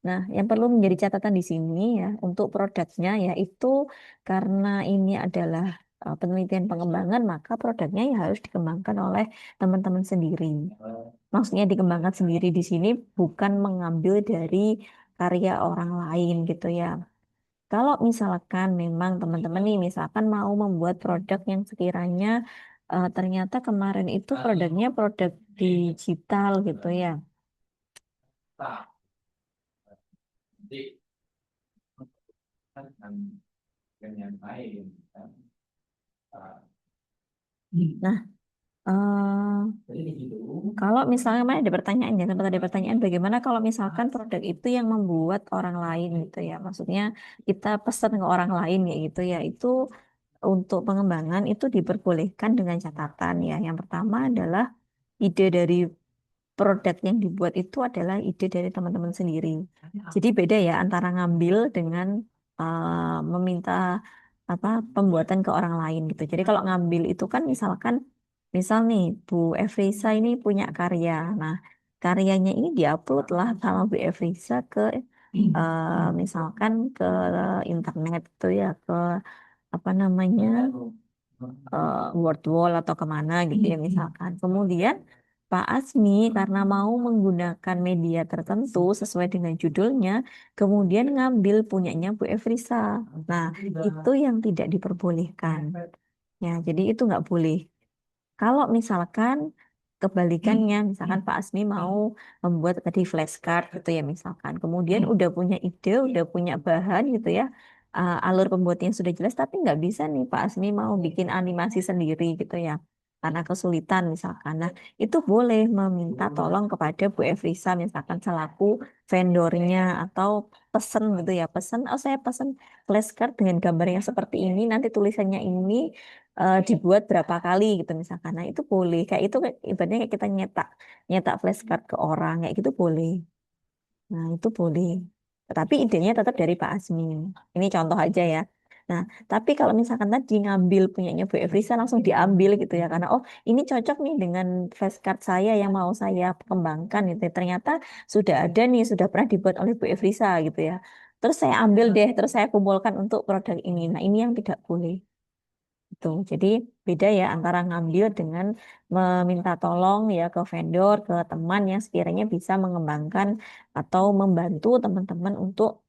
Nah, yang perlu menjadi catatan di sini ya untuk produknya yaitu karena ini adalah penelitian pengembangan, maka produknya ya harus dikembangkan oleh teman-teman sendiri. Maksudnya dikembangkan sendiri di sini bukan mengambil dari karya orang lain gitu ya. Kalau misalkan memang teman-teman nih, misalkan mau membuat produk yang sekiranya ternyata kemarin itu produknya produk digital gitu ya. Nah, kalau misalnya kemarin ada pertanyaan ya, sempat ada pertanyaan bagaimana kalau misalkan produk itu yang membuat orang lain gitu ya. Maksudnya kita pesan ke orang lain ya gitu ya. Itu untuk pengembangan itu diperbolehkan dengan catatan ya. Yang pertama adalah ide dari produk yang dibuat itu adalah ide dari teman-teman sendiri. Jadi beda ya antara ngambil dengan meminta apa pembuatan ke orang lain gitu. Jadi kalau ngambil itu kan misalkan misal nih Bu Efrisa ini punya karya. Nah, karyanya ini diupload lah sama Bu Efrisa ke misalkan ke internet tuh ya ke apa namanya Word Wall atau kemana gitu ya misalkan. Kemudian Pak Asmi karena mau menggunakan media tertentu sesuai dengan judulnya, kemudian ngambil punyanya Bu Efrisa. Nah, itu yang tidak diperbolehkan. Ya, jadi itu nggak boleh. Kalau misalkan kebalikannya, misalkan Pak Asmi mau membuat tadi flashcard gitu ya misalkan, kemudian udah punya ide, udah punya bahan gitu ya, alur pembuatannya sudah jelas, tapi nggak bisa nih Pak Asmi mau bikin animasi sendiri gitu ya, karena kesulitan misalkan. Nah, itu boleh meminta tolong kepada Bu Efrisa misalkan selaku vendornya atau pesen gitu ya, pesen, oh saya pesen flashcard dengan gambar yang seperti ini, nanti tulisannya ini dibuat berapa kali gitu misalkan. Nah, itu boleh. Kayak itu ibaratnya kayak kita nyetak nyetak flashcard ke orang kayak gitu boleh. Nah, itu boleh. Tetapi idenya tetap dari Pak Azmi. Ini contoh aja ya. Nah, tapi kalau misalkan tadi ngambil punyanya Bu Efrisa langsung diambil gitu ya karena oh ini cocok nih dengan flashcard saya yang mau saya kembangkan gitu. Ya. Ternyata sudah ada nih, sudah pernah dibuat oleh Bu Efrisa gitu ya. Terus saya ambil deh, terus saya kumpulkan untuk produk ini. Nah, ini yang tidak boleh. Gitu. Jadi beda ya antara ngambil dengan meminta tolong ya ke vendor, ke teman yang sekiranya bisa mengembangkan atau membantu teman-teman untuk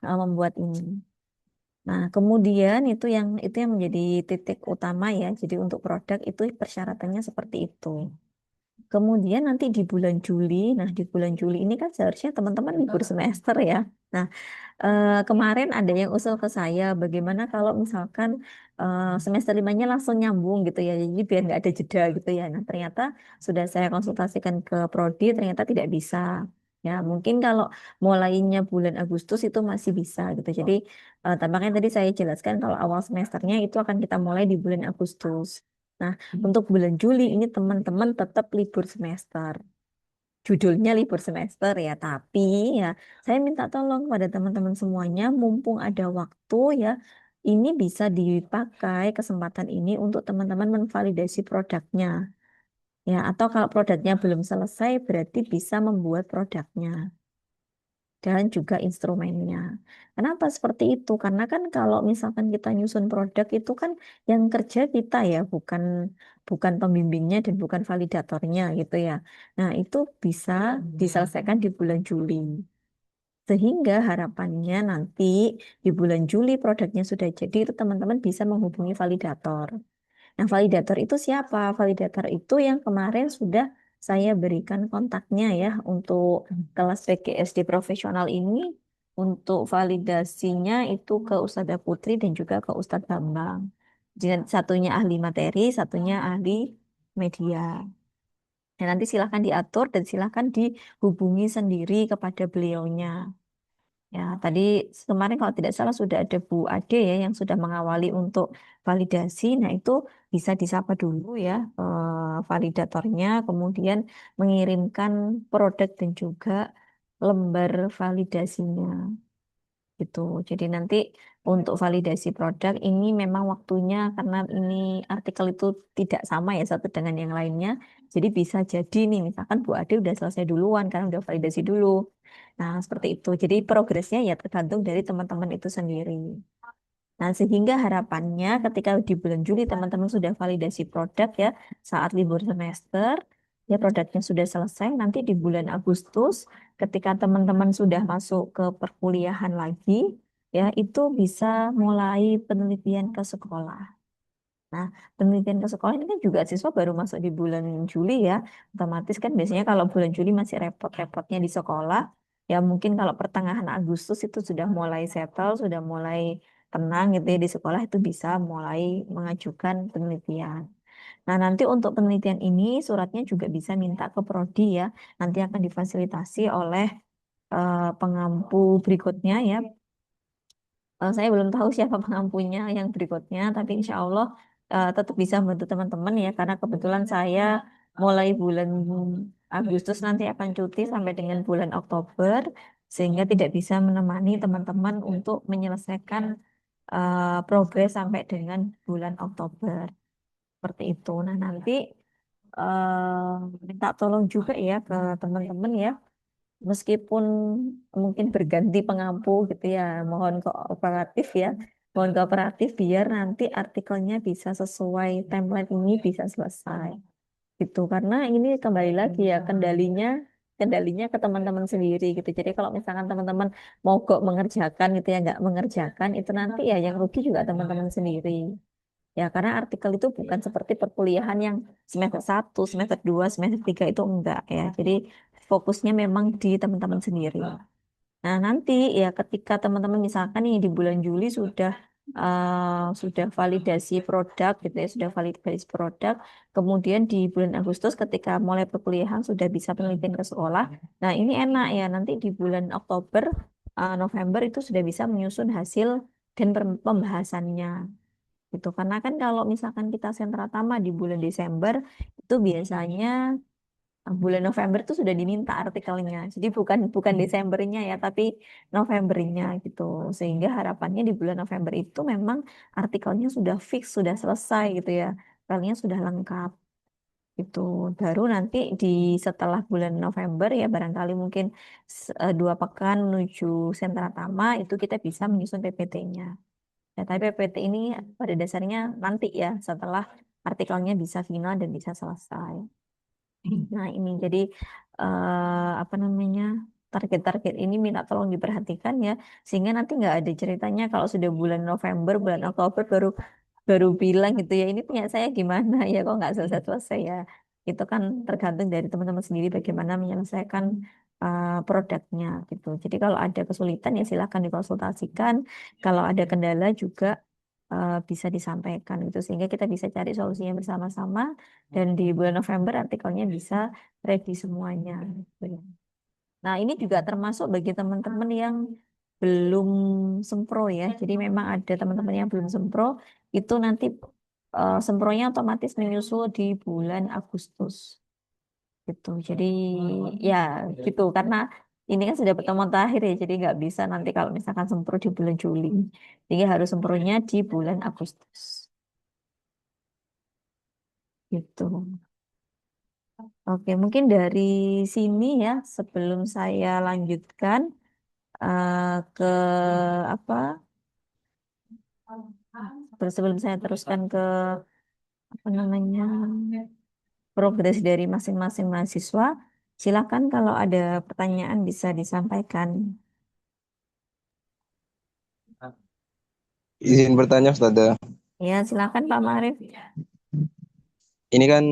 membuat ini. Nah, kemudian itu yang menjadi titik utama ya. Jadi untuk produk itu persyaratannya seperti itu. Kemudian nanti di bulan Juli, nah di bulan Juli ini kan seharusnya teman-teman libur semester ya. Nah, kemarin ada yang usul ke saya, bagaimana kalau misalkan semester limanya langsung nyambung gitu ya, jadi biar nggak ada jeda gitu ya. Nah, ternyata sudah saya konsultasikan ke Prodi, ternyata tidak bisa. Ya, mungkin kalau mulainya bulan Agustus itu masih bisa gitu. Jadi, tampaknya tadi saya jelaskan kalau awal semesternya itu akan kita mulai di bulan Agustus. Nah, untuk bulan Juli ini teman-teman tetap libur semester. Judulnya libur semester ya, tapi ya saya minta tolong pada teman-teman semuanya, mumpung ada waktu ya, ini bisa dipakai kesempatan ini untuk teman-teman menvalidasi produknya. Ya, atau kalau produknya belum selesai, berarti bisa membuat produknya dan juga instrumennya. Kenapa seperti itu? Karena kan kalau misalkan kita nyusun produk itu kan yang kerja kita ya, bukan bukan pembimbingnya dan bukan validatornya gitu ya. Nah, itu bisa diselesaikan di bulan Juli. Sehingga harapannya nanti di bulan Juli produknya sudah jadi, itu teman-teman bisa menghubungi validator. Nah, validator itu siapa? Validator itu yang kemarin sudah saya berikan kontaknya ya untuk kelas PGSD profesional ini. Untuk validasinya itu ke Ustazah Putri dan juga ke Ustadz Bambang. Jadi satunya ahli materi, satunya ahli media. Dan nanti silahkan diatur dan silahkan dihubungi sendiri kepada beliaunya. Ya, tadi kemarin kalau tidak salah sudah ada Bu Ade ya yang sudah mengawali untuk validasi. Nah, itu bisa disapa dulu ya validatornya, kemudian mengirimkan produk dan juga lembar validasinya gitu. Jadi nanti untuk validasi produk ini memang waktunya karena ini artikel itu tidak sama ya satu dengan yang lainnya. Jadi bisa jadi nih misalkan Bu Ade udah selesai duluan karena udah validasi dulu. Nah, seperti itu. Jadi progresnya ya tergantung dari teman-teman itu sendiri. Nah, sehingga harapannya ketika di bulan Juli teman-teman sudah validasi produk ya saat libur semester, ya produknya sudah selesai, nanti di bulan Agustus ketika teman-teman sudah masuk ke perkuliahan lagi, ya itu bisa mulai penelitian ke sekolah. Nah, penelitian ke sekolah ini kan juga siswa baru masuk di bulan Juli ya. Otomatis kan biasanya kalau bulan Juli masih repot-repotnya di sekolah. Ya mungkin kalau pertengahan Agustus itu sudah mulai settle, sudah mulai tenang gitu ya di sekolah itu bisa mulai mengajukan penelitian. Nah, nanti untuk penelitian ini suratnya juga bisa minta ke prodi ya. Nanti akan difasilitasi oleh pengampu berikutnya ya. Saya belum tahu siapa pengampunya yang berikutnya, tapi insya Allah tetap bisa membantu teman-teman ya, karena kebetulan saya mulai bulan Agustus nanti akan cuti sampai dengan bulan Oktober, sehingga tidak bisa menemani teman-teman untuk menyelesaikan progres sampai dengan bulan Oktober. Seperti itu. Nah, nanti minta tolong juga ya ke teman-teman ya, meskipun mungkin berganti pengampu gitu ya, mohon kooperatif ya. Mohon kooperatif biar nanti artikelnya bisa sesuai template ini bisa selesai. Gitu. Karena ini kembali lagi ya kendalinya ke teman-teman sendiri gitu. Jadi kalau misalkan teman-teman mogok mengerjakan gitu ya nggak mengerjakan itu nanti ya yang rugi juga teman-teman sendiri. Ya, karena artikel itu bukan seperti perkuliahan yang semester 1, semester 2, semester 3 itu enggak ya. Jadi fokusnya memang di teman-teman sendiri. Nah, nanti ya ketika teman-teman misalkan nih di bulan Juli sudah validasi produk gitu ya, sudah validasi produk. Kemudian di bulan Agustus ketika mulai perkuliahan sudah bisa penelitian ke sekolah. Nah, ini enak ya. Nanti di bulan Oktober, November itu sudah bisa menyusun hasil dan pembahasannya gitu. Karena kan kalau misalkan kita sentra tama di bulan Desember itu biasanya bulan November itu sudah diminta artikelnya. Jadi bukan Desembernya ya, tapi Novembernya gitu. Sehingga harapannya di bulan November itu memang artikelnya sudah fix, sudah selesai gitu ya. Filenya sudah lengkap gitu. Baru nanti di setelah bulan November ya barangkali mungkin 2 pekan menuju sentra tama itu kita bisa menyusun PPT-nya. Ya, tapi PPT ini pada dasarnya nanti ya setelah artikelnya bisa final dan bisa selesai. Nah, ini jadi apa namanya target-target ini minta tolong diperhatikan ya, sehingga nanti nggak ada ceritanya kalau sudah bulan November, bulan Oktober baru baru bilang gitu ya ini punya saya gimana ya kok nggak selesai-selesai ya. Itu kan tergantung dari teman-teman sendiri bagaimana menyelesaikan produknya gitu. Jadi kalau ada kesulitan ya silahkan dikonsultasikan. Kalau ada kendala juga bisa disampaikan gitu sehingga kita bisa cari solusinya bersama-sama dan di bulan November artikelnya bisa ready semuanya gitu ya. Nah, ini juga termasuk bagi teman-teman yang belum sempro ya. Jadi memang ada teman-teman yang belum sempro itu nanti sempronya otomatis menyusul di bulan Agustus gitu. Jadi ya gitu karena ini kan sudah pertemuan terakhir ya. Jadi nggak bisa nanti kalau misalkan sempro di bulan Juli. Jadi harus sempronya di bulan Agustus gitu. Oke, mungkin dari sini ya sebelum saya lanjutkan ke apa? Sebelum saya teruskan ke apa namanya progres dari masing-masing mahasiswa, silakan kalau ada pertanyaan bisa disampaikan. Izin bertanya, Ustazah. Ya, silakan Pak Marif. Ini kan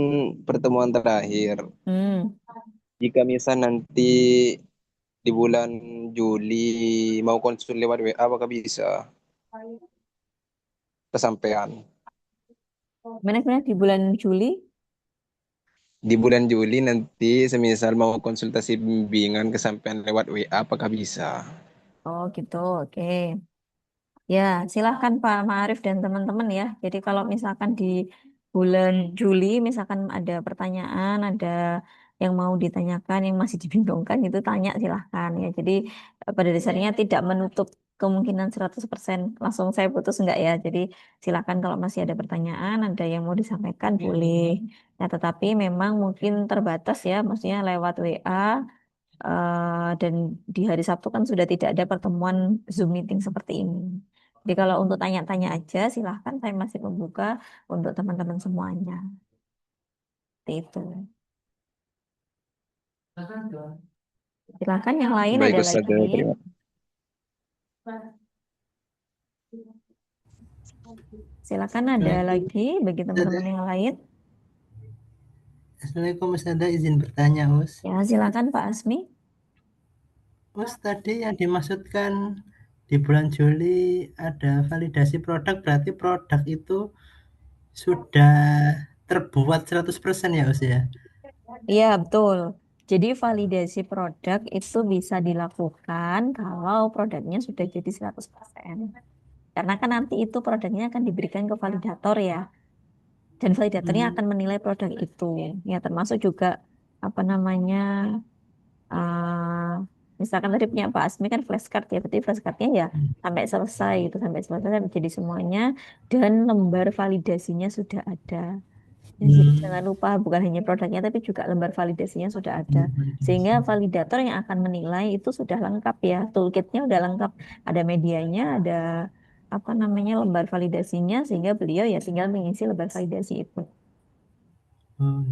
pertemuan terakhir. Hmm. Jika misal nanti di bulan Juli mau konsul lewat WA, apakah bisa kesampaian? Gimana di bulan Juli? Di bulan Juli nanti semisal mau konsultasi bimbingan kesampaian lewat WA, apakah bisa? Oh gitu, oke. Ya, silahkan Pak Ma'arif dan teman-teman ya. Jadi kalau misalkan di bulan Juli, misalkan ada pertanyaan, ada yang mau ditanyakan, yang masih dibingungkan, itu tanya silahkan ya. Jadi pada dasarnya tidak menutup kemungkinan 100% langsung saya putus enggak ya. Jadi silahkan kalau masih ada pertanyaan, ada yang mau disampaikan, boleh. Ya, tetapi memang mungkin terbatas ya, maksudnya lewat WA. Dan di hari Sabtu kan sudah tidak ada pertemuan Zoom meeting seperti ini. Jadi kalau untuk tanya-tanya aja, silahkan saya masih membuka untuk teman-teman semuanya. Seperti itu. Silahkan yang lain Baik, ada lagi. Ustazah. Terima Silakan ada lagi bagi teman-teman yang lain. Assalamualaikum Ustazah, izin bertanya Us. Ya, silakan Pak Asmi. Us tadi yang dimaksudkan di bulan Juli ada validasi produk, berarti produk itu sudah terbuat 100% ya Us ya? Iya, betul. Jadi validasi produk itu bisa dilakukan kalau produknya sudah jadi 100%. Karena kan nanti itu produknya akan diberikan ke validator ya. Dan validatornya akan menilai produk itu. Ya, termasuk juga apa namanya, misalkan tadi punya Pak Asmi kan flashcard ya, berarti flashcardnya ya sampai selesai gitu, sampai selesai sampai jadi semuanya dan lembar validasinya sudah ada. Ya, jadi jangan lupa bukan hanya produknya tapi juga lembar validasinya sudah ada. Sehingga validator yang akan menilai itu sudah lengkap ya, toolkitnya udah lengkap, ada medianya, ada apa namanya lembar validasinya sehingga beliau ya tinggal mengisi lembar validasi itu. Oh,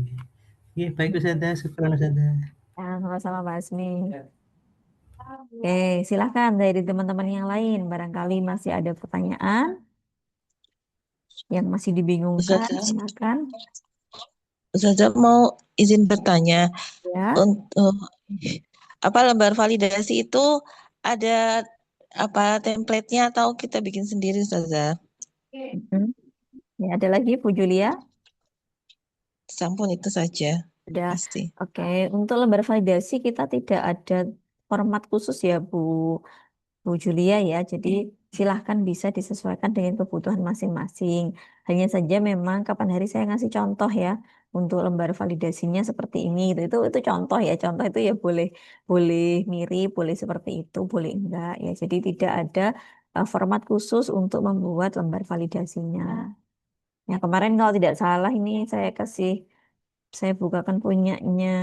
iya. Baik Ustazah, syukran Ustazah. Nah, sama-sama Mbak Asmi. Oke, silahkan dari teman-teman yang lain. Barangkali masih ada pertanyaan yang masih dibingungkan. Ustazah, Silakan. Ustazah mau izin bertanya. Ya. Untuk apa lembar validasi itu ada apa template-nya atau kita bikin sendiri, Ustazah? Hmm. Ya, ada lagi Bu Julia? Sampun itu saja. Ada. Pasti. Oke, untuk lembar validasi kita tidak ada format khusus ya Bu Julia ya. Jadi silahkan bisa disesuaikan dengan kebutuhan masing-masing. Hanya saja memang kapan hari saya ngasih contoh ya untuk lembar validasinya seperti ini. Gitu. Itu contoh ya. Contoh itu ya boleh boleh mirip, boleh seperti itu, boleh enggak ya. Jadi tidak ada format khusus untuk membuat lembar validasinya. Ya kemarin kalau tidak salah ini saya bukakan punyanya.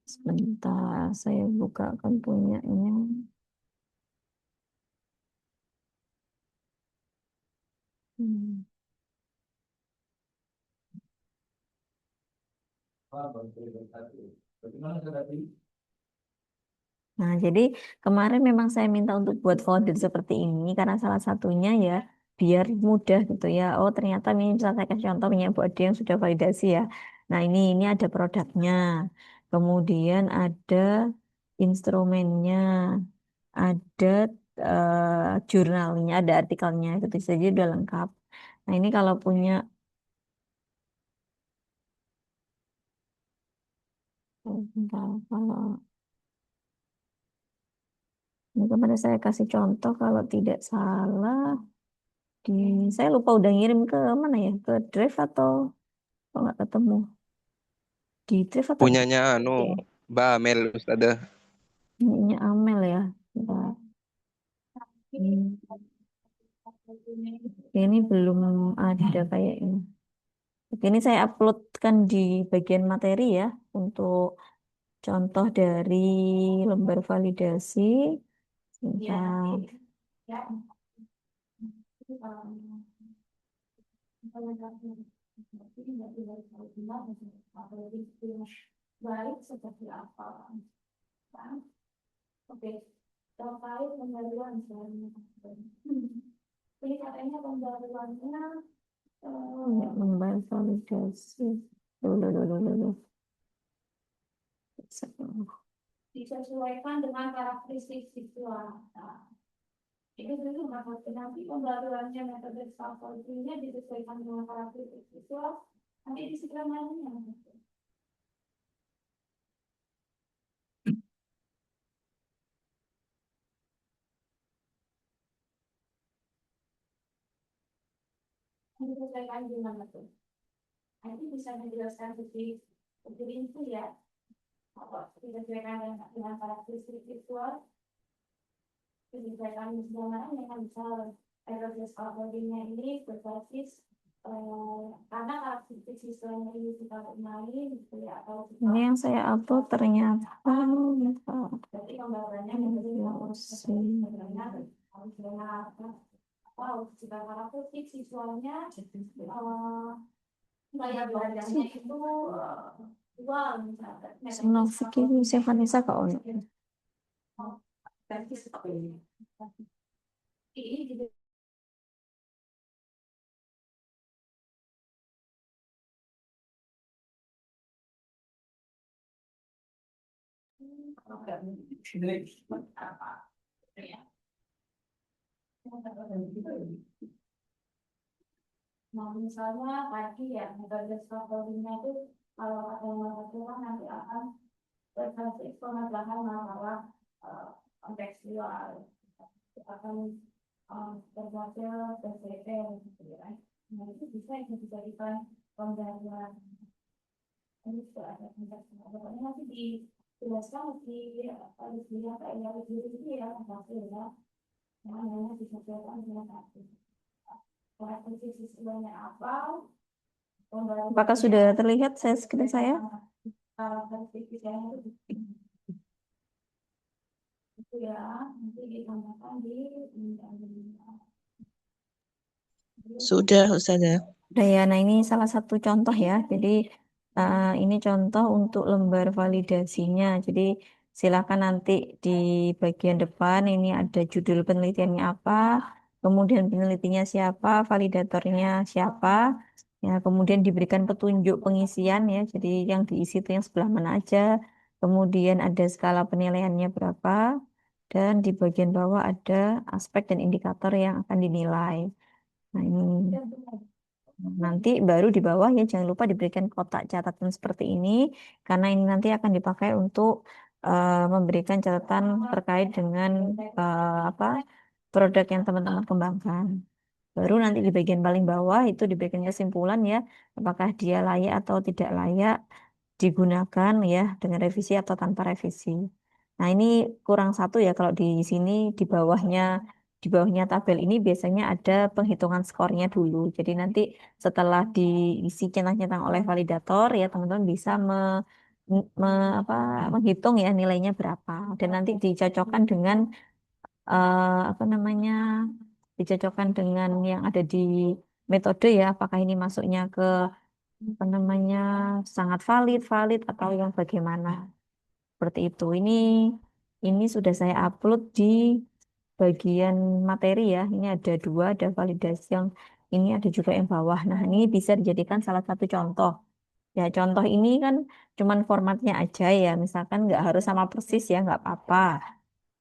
Sebentar, saya bukakan punyanya. Hmm. Nah, jadi kemarin memang saya minta untuk buat folder seperti ini karena salah satunya ya biar mudah gitu ya. Oh, ternyata ini misalnya saya kasih contoh punya Bu Ade yang sudah validasi ya. Nah, ini ada produknya. Kemudian ada instrumennya, ada jurnalnya, ada artikelnya gitu saja udah lengkap. Nah, ini kalau punya bentar, kalau ini kemarin saya kasih contoh kalau tidak salah di saya lupa udah ngirim ke mana ya, ke Drive atau kok nggak ketemu di Drive atau di Punyanya ya Mbak Amel Ustazah. ininya Amel ya. Bentar. Hmm. Ini belum ada kayaknya. Oke, ini saya uploadkan di bagian materi ya untuk contoh dari lembar validasi. Bentar. Ya, lembar validasi. Dulu. Disesuaikan dengan karakteristik siswa. Nah, itu dulu nanti pembaruannya metode scaffoldingnya disesuaikan dengan karakteristik siswa. Nanti di sebelah mananya. Disesuaikan dengan itu. Nanti bisa menjelaskan lebih itu ya. Apa disesuaikan dengan karakteristik siswa. Disesuaikan dengan yang bisa metode scaffoldingnya ini berbasis karena karakteristik siswanya ini kita kenali gitu ya, atau Ini yang saya upload ternyata berarti pembaruannya jika karakteristik siswanya daya belajarnya itu dua misalnya. Senofik ini saya Vanessa kak Ono. Ini juga nah, misalnya tadi ya metode scaffoldingnya itu kalau ada yang nanti akan berbasis pengetahuan masalah kontekstual akan berbasis PCT gitu ya. Nah itu bisa dijadikan pembelajaran. Ini juga ada kontekstual. Pokoknya nanti dijelaskan harus dilihat kayak itu ya hasil ya. Namanya disesuaikan dengan hasil. Karakteristik siswanya apa? Apakah sudah terlihat screen saya? ya, nanti ditambahkan di Sudah, Ustazah. Udah ya, nah ini salah satu contoh ya. Jadi ini contoh untuk lembar validasinya. Jadi silakan nanti di bagian depan ini ada judul penelitiannya apa, kemudian penelitinya siapa, validatornya siapa, ya kemudian diberikan petunjuk pengisian ya. Jadi yang diisi itu yang sebelah mana aja, kemudian ada skala penilaiannya berapa, dan di bagian bawah ada aspek dan indikator yang akan dinilai. Nah ini. Nanti baru di bawah ya jangan lupa diberikan kotak catatan seperti ini karena ini nanti akan dipakai untuk memberikan catatan terkait dengan apa produk yang teman-teman kembangkan. Baru nanti di bagian paling bawah itu diberikan kesimpulan ya apakah dia layak atau tidak layak digunakan ya dengan revisi atau tanpa revisi. Nah, ini kurang satu ya kalau di sini di bawahnya tabel ini biasanya ada penghitungan skornya dulu. Jadi nanti setelah diisi centang-centang oleh validator ya teman-teman bisa apa, menghitung ya nilainya berapa dan nanti dicocokkan dengan apa namanya dicocokkan dengan yang ada di metode ya apakah ini masuknya ke apa namanya sangat valid valid atau yang bagaimana seperti itu. Ini sudah saya upload di bagian materi ya. Ini ada dua, ada validasi yang ini ada juga yang bawah. Nah, ini bisa dijadikan salah satu contoh. Ya, contoh ini kan cuman formatnya aja ya. Misalkan nggak harus sama persis ya, nggak apa-apa.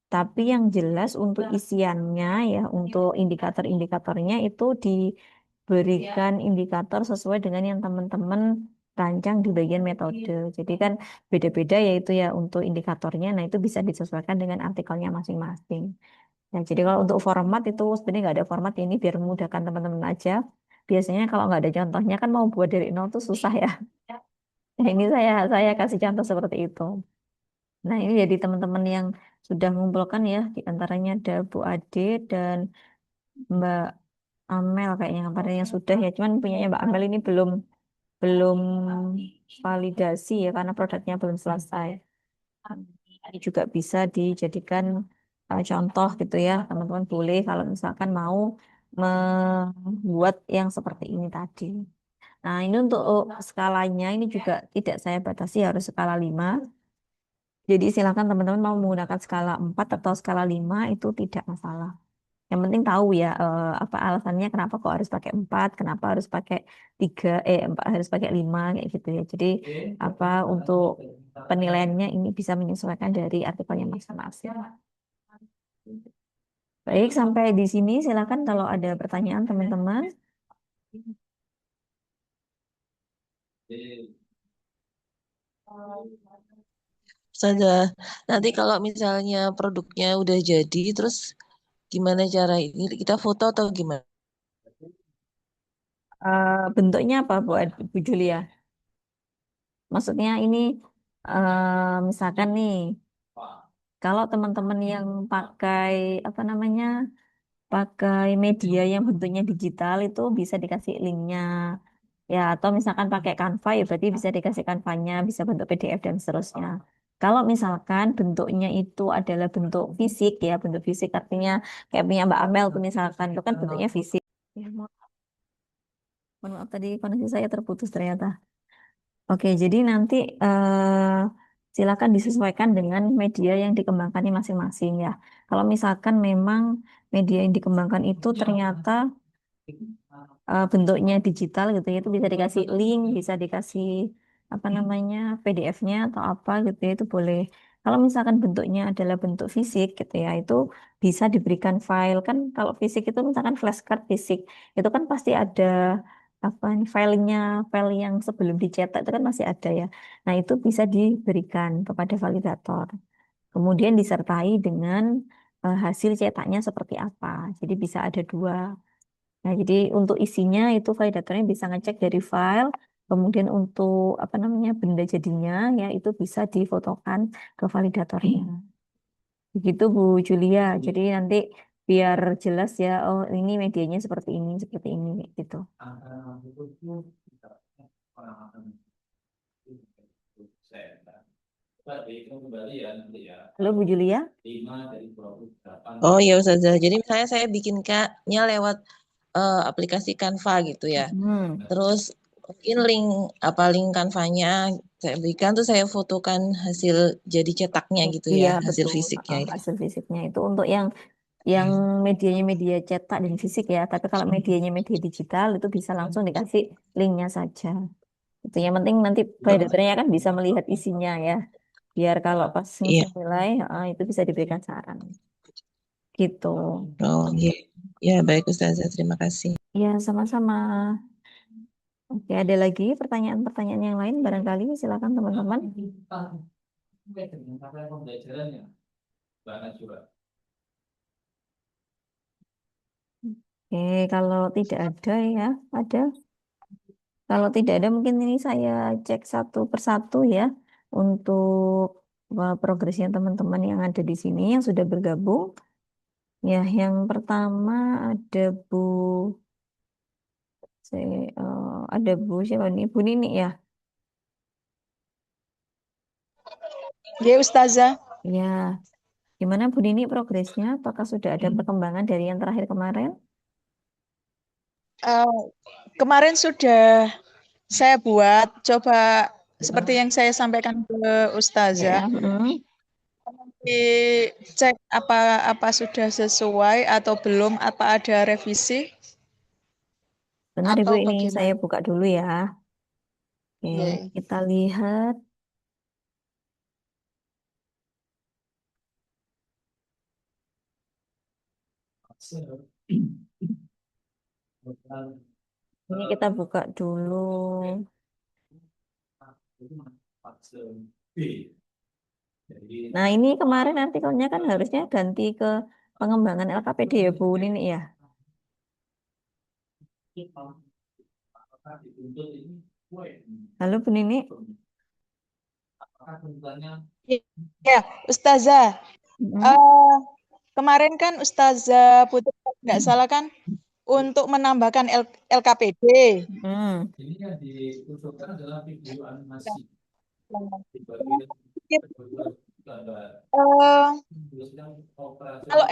Tapi yang jelas untuk isiannya ya, untuk indikator-indikatornya itu diberikan indikator sesuai dengan yang teman-teman rancang di bagian metode. Jadi kan beda-beda ya itu ya untuk indikatornya. Nah itu bisa disesuaikan dengan artikelnya masing-masing. Nah jadi kalau untuk format itu sebenarnya nggak ada format ini biar memudahkan teman-teman aja. Biasanya kalau nggak ada contohnya kan mau buat dari nol tuh susah ya. Nah ini saya kasih contoh seperti itu. Nah, ini jadi teman-teman yang sudah mengumpulkan ya, di antaranya ada Bu Ade dan Mbak Amel kayaknya kemarin yang sudah ya, cuman punyanya Mbak Amel ini belum belum validasi ya karena produknya belum selesai. Ini juga bisa dijadikan contoh gitu ya, teman-teman boleh kalau misalkan mau membuat yang seperti ini tadi. Nah, ini untuk skalanya ini juga tidak saya batasi harus skala 5. Jadi silakan teman-teman mau menggunakan skala 4 atau skala 5 itu tidak masalah. Yang penting tahu ya apa alasannya kenapa kok harus pakai 4, kenapa harus pakai 3, 4 harus pakai 5 kayak gitu ya. Jadi apa untuk penilaiannya ini bisa menyesuaikan dari artikelnya masing-masing. Baik, sampai di sini silakan kalau ada pertanyaan teman-teman. Ustazah, nanti kalau misalnya produknya udah jadi, terus gimana cara ini? Kita foto atau gimana? Bentuknya apa Bu Julia? Maksudnya ini misalkan nih kalau teman-teman yang pakai apa namanya pakai media yang bentuknya digital itu bisa dikasih linknya ya atau misalkan pakai Canva ya berarti bisa dikasih Canvanya bisa bentuk PDF dan seterusnya. Kalau misalkan bentuknya itu adalah bentuk fisik ya bentuk fisik artinya kayak punya Mbak Amel tuh misalkan itu kan bentuknya fisik. Ya, mohon maaf tadi koneksi saya terputus ternyata. Oke, jadi nanti silakan disesuaikan dengan media yang dikembangkannya masing-masing ya. Kalau misalkan memang media yang dikembangkan itu ternyata bentuknya digital gitu ya, itu bisa dikasih link, bisa dikasih apa namanya PDF-nya atau apa gitu ya, itu boleh. Kalau misalkan bentuknya adalah bentuk fisik gitu ya, itu bisa diberikan file kan kalau fisik itu misalkan flashcard fisik, itu kan pasti ada apa nih filenya, file yang sebelum dicetak itu kan masih ada ya. Nah, itu bisa diberikan kepada validator. Kemudian disertai dengan hasil cetaknya seperti apa. Jadi bisa ada dua. Nah, jadi untuk isinya itu validatornya bisa ngecek dari file, kemudian untuk apa namanya benda jadinya ya itu bisa difotokan ke validatornya. Begitu Bu Julia. Jadi nanti biar jelas ya, oh ini medianya seperti ini gitu. Halo Bu Julia? Oh ya Ustazah. Jadi misalnya saya bikinnya lewat aplikasi Canva gitu ya. Hmm. Terus mungkin link Canvanya saya berikan, tuh saya fotokan hasil jadi cetaknya gitu Iya ya, hasil betul. fisiknya itu. Hasil fisiknya itu untuk yang medianya media cetak dan fisik ya. Tapi kalau medianya media digital itu bisa langsung dikasih linknya saja. Itu yang penting nanti validatornya kan bisa melihat isinya ya. Biar kalau pas Iya. ngisi nilai itu bisa diberikan saran. Gitu. Oh iya. Ya baik Ustazah, terima kasih. Ya sama-sama. Oke, ada lagi pertanyaan-pertanyaan yang lain barangkali silakan teman-teman. Oke, kalau tidak ada ya, ada. Kalau tidak ada mungkin ini saya cek satu persatu ya untuk progresnya teman-teman yang ada di sini yang sudah bergabung. Ya, yang pertama ada Bu ada Bu siapa nih? Bu Nini ya. Ya, Ustazah. Ya, gimana Bu Nini progresnya? Apakah sudah ada perkembangan dari yang terakhir kemarin? Kemarin sudah saya buat, coba seperti yang saya sampaikan ke Ustazah. Ya, Dicek apa sudah sesuai atau belum, apa ada revisi benar Ibu, atau ini saya bagaimana? buka dulu ya. Oke, Ya. kita lihat. Ini kita buka dulu. Nah, ini kemarin artikelnya kan harusnya ganti ke pengembangan LKPD ya, Bu Nini ya. Halo Bu Nini. Ya, Ustazah. Kemarin kan Ustazah Putri nggak salah kan untuk menambahkan LKPD. Kalau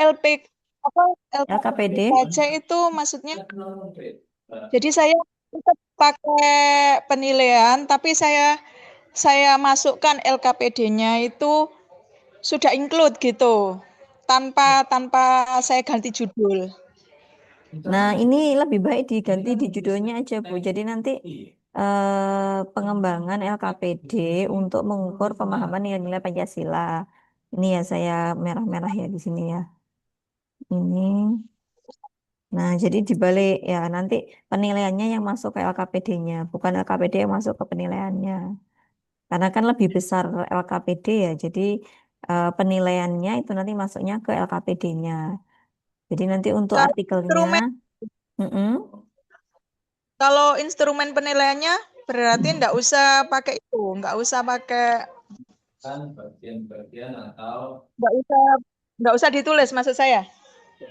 LKPD saja itu maksudnya, jadi saya tetap pakai penilaian, tapi saya masukkan LKPD-nya itu sudah include gitu, tanpa saya ganti judul. Nah, ini lebih baik diganti di judulnya aja, Bu. Jadi nanti pengembangan LKPD untuk mengukur pemahaman nilai-nilai Pancasila. Ini ya saya merah-merah ya di sini ya. Ini. Nah, jadi dibalik ya nanti penilaiannya yang masuk ke LKPD-nya, bukan LKPD yang masuk ke penilaiannya. Karena kan lebih besar LKPD ya, jadi penilaiannya itu nanti masuknya ke LKPD-nya. Jadi nanti untuk artikelnya, Kalau instrumen penilaiannya berarti nggak usah pakai itu, nggak usah pakai, nggak usah ditulis maksud saya.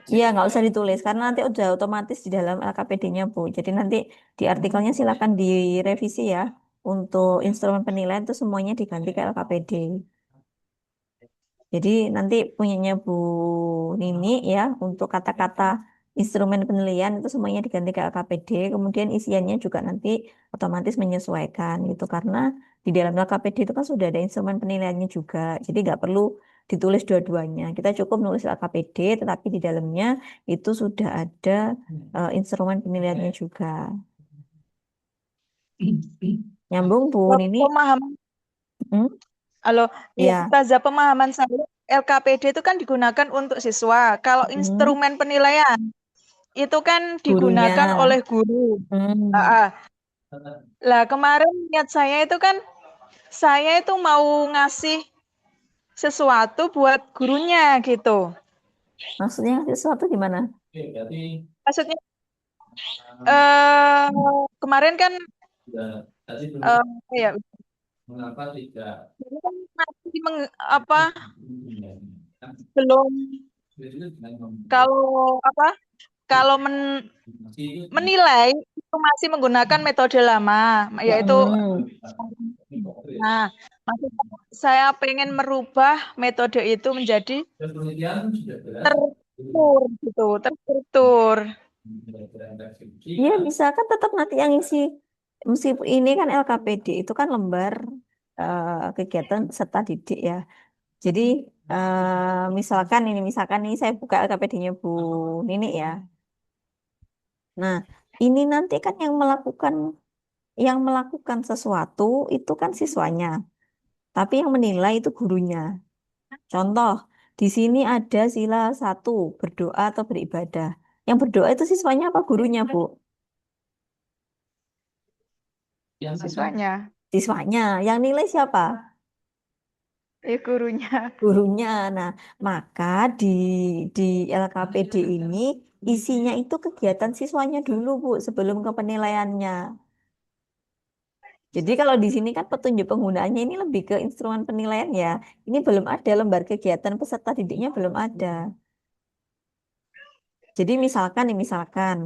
iya nggak usah ditulis karena nanti udah otomatis di dalam LKPD-nya Bu. Jadi nanti di artikelnya silakan direvisi ya. Untuk instrumen penilaian itu semuanya diganti ke LKPD. Jadi nanti punyanya Bu Nini ya untuk kata-kata instrumen penilaian itu semuanya diganti ke LKPD. Kemudian isiannya juga nanti otomatis menyesuaikan gitu karena di dalam LKPD itu kan sudah ada instrumen penilaiannya juga. Jadi nggak perlu ditulis dua-duanya. Kita cukup nulis LKPD tetapi di dalamnya itu sudah ada instrumen penilaiannya juga. Nyambung Bu Nini? Pemahaman. Halo, ya. Ustazah, pemahaman saya LKPD itu kan digunakan untuk siswa. Kalau instrumen penilaian itu kan digunakan Gurunya. oleh guru. Lah kemarin niat saya itu kan saya itu mau ngasih sesuatu buat gurunya gitu. Maksudnya ngasih sesuatu gimana? Maksudnya kemarin kan ya mengapa tidak? Jadi kan masih belum, kalau menilai itu masih menggunakan metode lama, yaitu nah maksud saya pengen merubah metode itu menjadi terstruktur gitu, terstruktur. Iya bisa kan tetap nanti yang isi meskipun ini kan LKPD itu kan lembar kegiatan peserta didik ya. Jadi misalkan ini saya buka LKPD-nya Bu Nini ya. Nah, ini nanti kan yang melakukan sesuatu itu kan siswanya, tapi yang menilai itu gurunya. Contoh, di sini ada sila 1, berdoa atau beribadah. Yang berdoa itu siswanya apa gurunya, Bu? Siswanya, Siswanya. Yang nilai siapa? gurunya. Gurunya. Nah, maka di LKPD ini isinya itu kegiatan siswanya dulu, Bu, sebelum ke penilaiannya. Jadi kalau di sini kan petunjuk penggunaannya ini lebih ke instrumen penilaian ya. Ini belum ada lembar kegiatan peserta didiknya belum ada. Jadi misalkan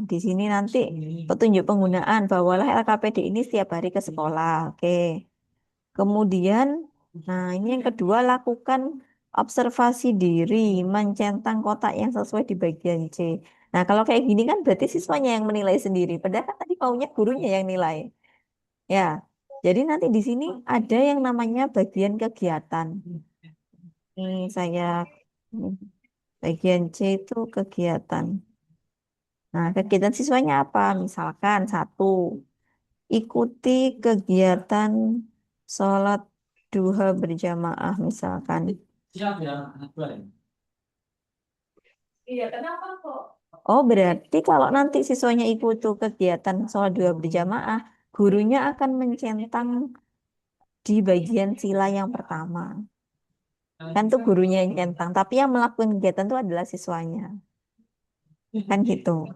di sini nanti petunjuk penggunaan bawalah LKPD ini setiap hari ke sekolah. Oke. Kemudian, nah ini yang kedua lakukan observasi diri, mencentang kotak yang sesuai di bagian C. Nah kalau kayak gini kan berarti siswanya yang menilai sendiri. Padahal kan tadi maunya gurunya yang nilai. Ya, jadi nanti di sini ada yang namanya bagian kegiatan. Ini saya bagian C itu kegiatan. Nah, kegiatan siswanya apa? Misalkan 1, ikuti kegiatan sholat duha berjamaah misalkan. Iya, kenapa kok? Oh, berarti kalau nanti siswanya ikut tuh kegiatan sholat duha berjamaah, gurunya akan mencentang di bagian sila yang pertama. Kan tuh gurunya yang centang, tapi yang melakukan kegiatan itu adalah siswanya. Kan gitu.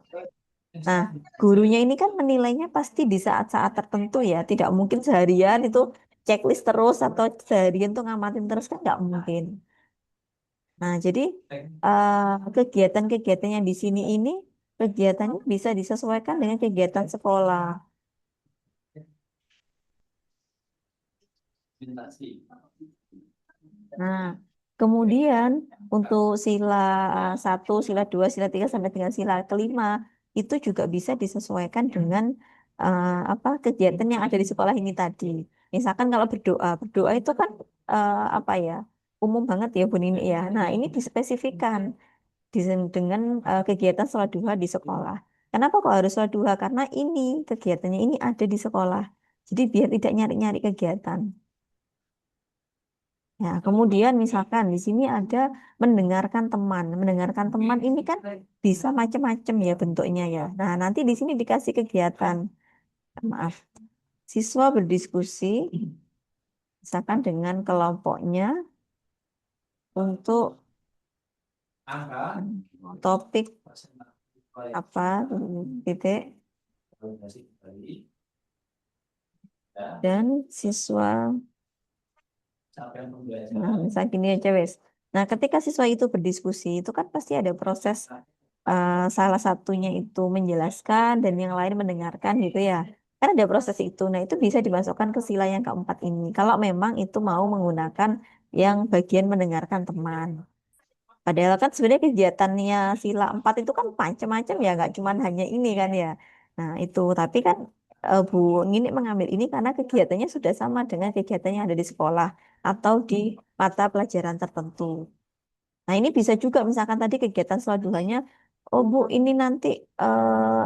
Nah, gurunya ini kan menilainya pasti di saat-saat tertentu ya. Tidak mungkin seharian itu checklist terus atau seharian tuh ngamatin terus kan nggak mungkin. Nah, jadi kegiatan-kegiatan yang di sini ini kegiatannya bisa disesuaikan dengan kegiatan sekolah. Nah, kemudian untuk sila 1, sila 2, sila 3 sampai dengan sila kelima itu juga bisa disesuaikan dengan apa kegiatan yang ada di sekolah ini tadi. Misalkan kalau berdoa itu kan apa ya umum banget ya Bu Nini ya. Nah, ini dispesifikkan dengan kegiatan sholat duha di sekolah. Kenapa kok harus sholat duha? Karena ini kegiatannya ini ada di sekolah. Jadi biar tidak nyari-nyari kegiatan. Ya, kemudian misalkan di sini ada mendengarkan teman. Mendengarkan teman ini kan bisa macam-macam ya bentuknya ya. Nah, nanti di sini dikasih kegiatan. Maaf. Siswa berdiskusi misalkan dengan kelompoknya untuk topik apa titik dan siswa. Nah, misalnya gini aja wes. Nah, ketika siswa itu berdiskusi, itu kan pasti ada proses salah satunya itu menjelaskan dan yang lain mendengarkan gitu ya. Kan ada proses itu. Nah, itu bisa dimasukkan ke sila yang keempat ini. Kalau memang itu mau menggunakan yang bagian mendengarkan teman. Padahal kan sebenarnya kegiatannya sila 4 itu kan macam-macam ya, nggak cuma hanya ini kan ya. Nah, itu. Tapi kan Bu Ngini mengambil ini karena kegiatannya sudah sama dengan kegiatan yang ada di sekolah atau di mata pelajaran tertentu. Nah, ini bisa juga misalkan tadi kegiatan selanjutnya, oh Bu, ini nanti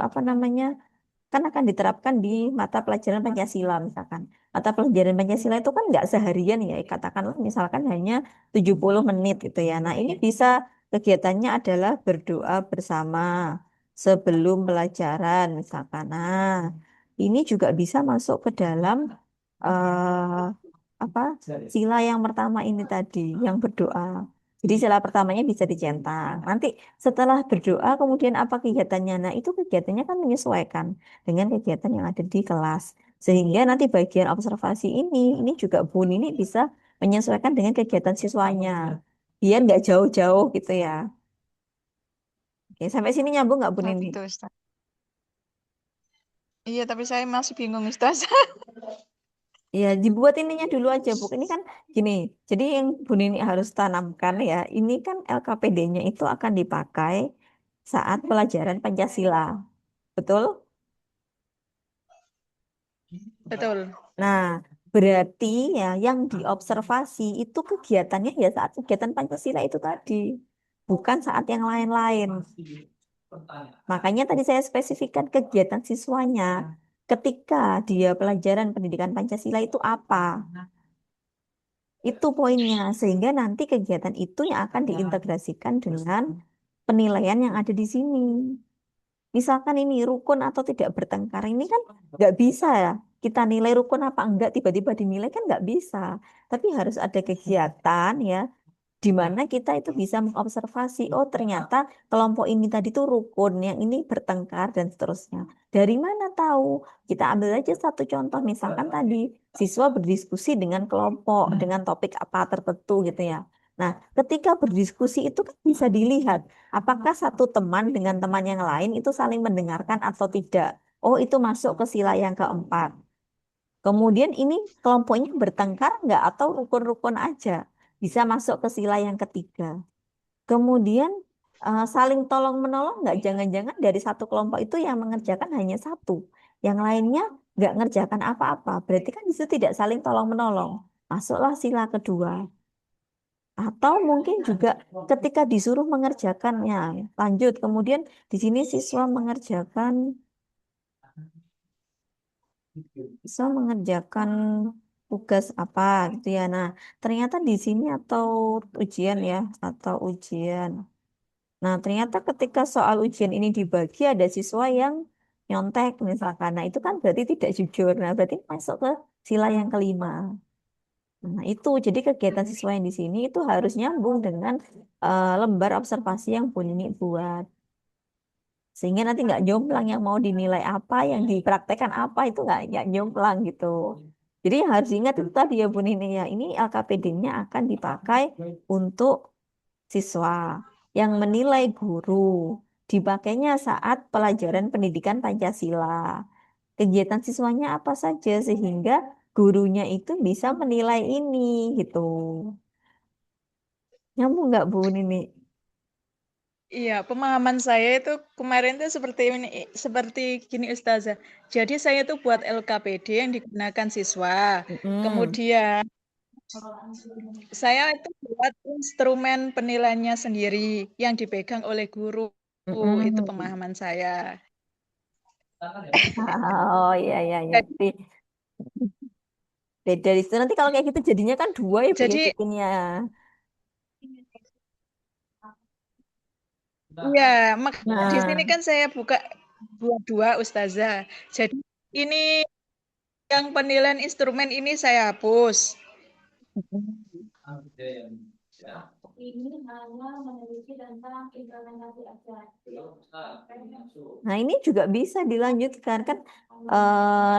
apa namanya? Kan akan diterapkan di mata pelajaran Pancasila misalkan. Mata pelajaran Pancasila itu kan nggak seharian ya, katakanlah misalkan hanya 70 menit gitu ya. Nah, ini bisa kegiatannya adalah berdoa bersama sebelum pelajaran misalkan. Nah, ini juga bisa masuk ke dalam eh, apa sila yang pertama ini tadi, yang berdoa. Jadi sila pertamanya bisa dicentang. Nanti setelah berdoa kemudian apa kegiatannya? Nah, itu kegiatannya kan menyesuaikan dengan kegiatan yang ada di kelas. Sehingga nanti bagian observasi ini juga Bu Nini bisa menyesuaikan dengan kegiatan siswanya. Biar nggak jauh-jauh gitu ya. Oke, sampai sini nyambung nggak Bu Nah, Nini? gitu, Ustaz. Iya, tapi saya masih bingung, Ustaz. Ya, dibuat ininya dulu aja, Bu. Ini kan gini, jadi yang Bu Nini harus tanamkan ya, ini kan LKPD-nya itu akan dipakai saat pelajaran Pancasila. Betul? Betul. Nah, berarti ya yang diobservasi itu kegiatannya ya saat kegiatan Pancasila itu tadi, bukan saat yang lain-lain. Makanya tadi saya spesifikkan kegiatan siswanya ketika dia pelajaran pendidikan Pancasila itu apa. Itu poinnya, sehingga nanti kegiatan itu yang akan diintegrasikan dengan penilaian yang ada di sini. Misalkan ini rukun atau tidak bertengkar, ini kan nggak bisa ya. Kita nilai rukun apa enggak, tiba-tiba dinilai kan nggak bisa. Tapi harus ada kegiatan ya, di mana kita itu bisa mengobservasi, oh ternyata kelompok ini tadi tuh rukun, yang ini bertengkar dan seterusnya. Dari mana tahu? Kita ambil aja satu contoh, misalkan tadi siswa berdiskusi dengan kelompok dengan topik apa tertentu gitu ya. Nah, ketika berdiskusi itu kan bisa dilihat apakah satu teman dengan teman yang lain itu saling mendengarkan atau tidak. Oh, itu masuk ke sila yang keempat. Kemudian ini kelompoknya bertengkar nggak atau rukun-rukun aja. Bisa masuk ke sila yang ketiga. Kemudian saling tolong menolong nggak? Jangan-jangan dari satu kelompok itu yang mengerjakan hanya satu. Yang lainnya nggak ngerjakan apa-apa. Berarti kan itu tidak saling tolong menolong. Masuklah sila kedua. Atau mungkin juga ketika disuruh mengerjakannya. Lanjut. Kemudian di sini siswa mengerjakan mengerjakan tugas apa gitu ya. Nah, ternyata di sini atau ujian ya, atau ujian. Nah, ternyata ketika soal ujian ini dibagi ada siswa yang nyontek misalkan. Nah, itu kan berarti tidak jujur. Nah, berarti masuk ke sila yang kelima. Nah, itu jadi kegiatan siswa yang di sini itu harus nyambung dengan lembar observasi yang Bu Nini buat. Sehingga nanti nggak jomplang yang mau dinilai apa, yang dipraktekkan apa itu nggak jomplang gitu. Jadi yang harus ingat itu tadi ya Bu Nini ya, ini LKPD-nya akan dipakai untuk siswa yang menilai guru. Dipakainya saat pelajaran pendidikan Pancasila. Kegiatan siswanya apa saja sehingga gurunya itu bisa menilai ini gitu. Nyambung nggak Bu Nini? Iya, pemahaman saya itu kemarin tuh seperti gini Ustazah. Jadi saya tuh buat LKPD yang digunakan siswa. Mm-mm. Kemudian saya itu buat instrumen penilaiannya sendiri yang dipegang oleh guru. Itu Mm-mm. pemahaman saya. Oh iya iya iya. Jadi, Jadi beda di situ. Nanti kalau kayak gitu jadinya kan dua ya Bu ya jadi bikinnya. iya, di sini Nah, kan saya buka dua Ustazah. Jadi ini yang penilaian instrumen ini saya hapus. Ini hanya meneliti tentang implementasi aja. nah ini juga bisa dilanjutkan kan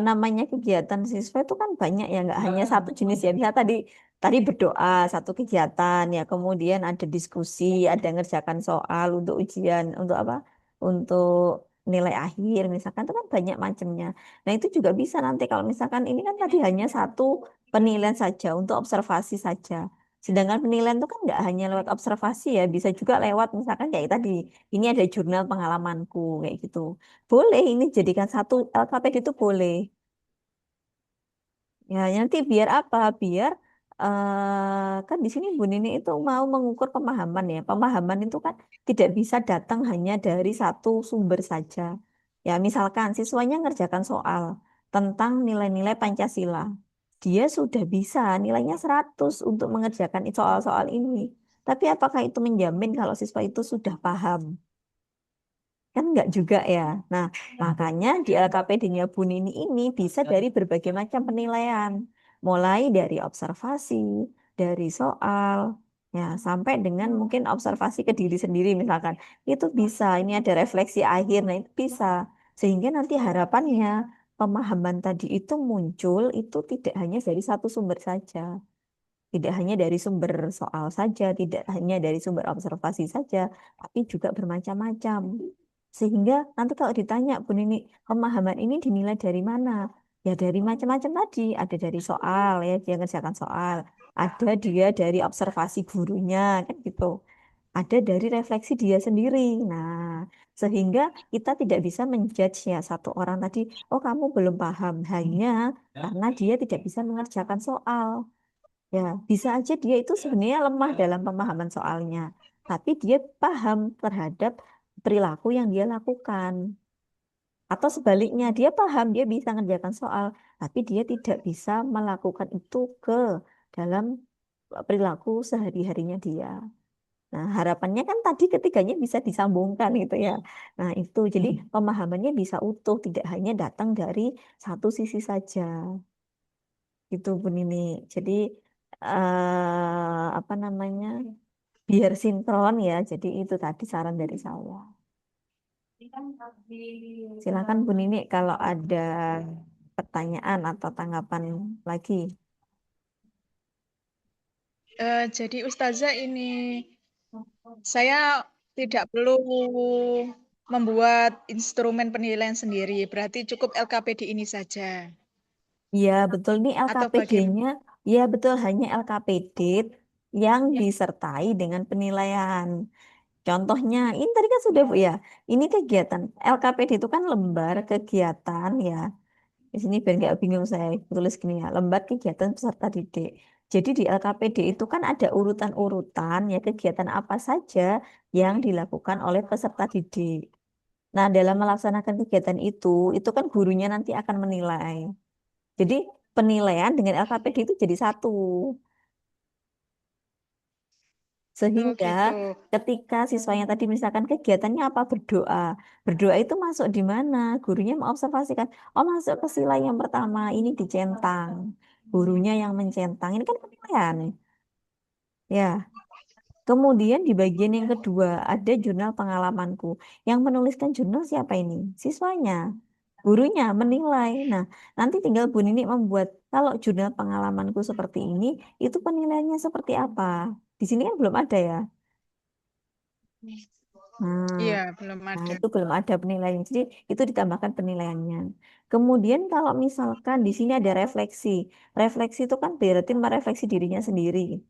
namanya kegiatan siswa itu kan banyak ya nggak hanya satu jenis ya. Bisa tadi tadi berdoa satu kegiatan ya, kemudian ada diskusi, ada ngerjakan soal untuk ujian, untuk apa? Untuk nilai akhir misalkan itu kan banyak macamnya. Nah, itu juga bisa nanti kalau misalkan ini kan tadi hanya satu penilaian saja untuk observasi saja. Sedangkan penilaian itu kan nggak hanya lewat observasi ya, bisa juga lewat misalkan kayak tadi, ini ada jurnal pengalamanku kayak gitu. Boleh ini jadikan satu LKPD itu boleh. Ya, nanti biar apa? Biar kan di sini Bu Nini itu mau mengukur pemahaman ya. Pemahaman itu kan tidak bisa datang hanya dari satu sumber saja. Ya, misalkan siswanya ngerjakan soal tentang nilai-nilai Pancasila. Dia sudah bisa nilainya 100 untuk mengerjakan soal-soal ini. Tapi apakah itu menjamin kalau siswa itu sudah paham? Kan enggak juga ya. Nah, makanya di LKPD-nya Bu Nini ini bisa dari berbagai macam penilaian. Mulai dari observasi, dari soal, ya sampai dengan mungkin observasi ke diri sendiri misalkan. Itu bisa, ini ada refleksi akhir, nah itu bisa. Sehingga nanti harapannya pemahaman tadi itu muncul itu tidak hanya dari satu sumber saja. Tidak hanya dari sumber soal saja, tidak hanya dari sumber observasi saja, tapi juga bermacam-macam. Sehingga nanti kalau ditanya, Bu Nini, pemahaman ini dinilai dari mana? Ya dari macam-macam tadi, ada dari soal ya dia ngerjakan soal, ada dia dari observasi gurunya kan gitu. Ada dari refleksi dia sendiri. Nah, sehingga kita tidak bisa menjudge ya satu orang tadi, oh kamu belum paham hanya karena dia tidak bisa mengerjakan soal. Ya, bisa aja dia itu sebenarnya lemah dalam pemahaman soalnya, tapi dia paham terhadap perilaku yang dia lakukan. Atau sebaliknya, dia paham, dia bisa mengerjakan soal, tapi dia tidak bisa melakukan itu ke dalam perilaku sehari-harinya dia. Nah, harapannya kan tadi ketiganya bisa disambungkan gitu ya. Nah, itu jadi pemahamannya bisa utuh, tidak hanya datang dari satu sisi saja. Gitu, Bu Nini. Jadi apa namanya? Biar sinkron ya. Jadi itu tadi saran dari saya. Silakan Bu Nini kalau ada pertanyaan atau tanggapan lagi. Jadi Ustazah ini saya tidak perlu membuat instrumen penilaian sendiri, berarti cukup LKPD ini saja. Iya, betul nih Atau bagaimana? LKPD-nya. Iya, betul hanya LKPD yang disertai dengan penilaian. Contohnya, ini tadi kan sudah Bu ya. Ini kegiatan LKPD itu kan lembar kegiatan ya. Di sini biar nggak bingung saya tulis gini ya, lembar kegiatan peserta didik. Jadi di LKPD itu kan ada urutan-urutan ya kegiatan apa saja yang dilakukan oleh peserta didik. Nah, dalam melaksanakan kegiatan itu kan gurunya nanti akan menilai. Jadi penilaian dengan LKPD itu jadi satu. Oh Sehingga gitu. ketika siswanya tadi misalkan kegiatannya apa berdoa. Berdoa itu masuk di mana? Gurunya mengobservasikan, oh masuk ke sila yang pertama, ini dicentang. Gurunya yang mencentang. Ini kan penilaian. Ya, kemudian di bagian yang kedua ada jurnal pengalamanku. Yang menuliskan jurnal siapa ini? Siswanya. Gurunya menilai. Nah, nanti tinggal Bu Nini membuat kalau jurnal pengalamanku seperti ini, itu penilaiannya seperti apa? Di sini kan belum ada ya. Nah, Iya, belum nah, ada. itu belum ada penilaian. Jadi itu ditambahkan penilaiannya. Kemudian kalau misalkan di sini ada refleksi. Refleksi itu kan berarti merefleksi dirinya sendiri.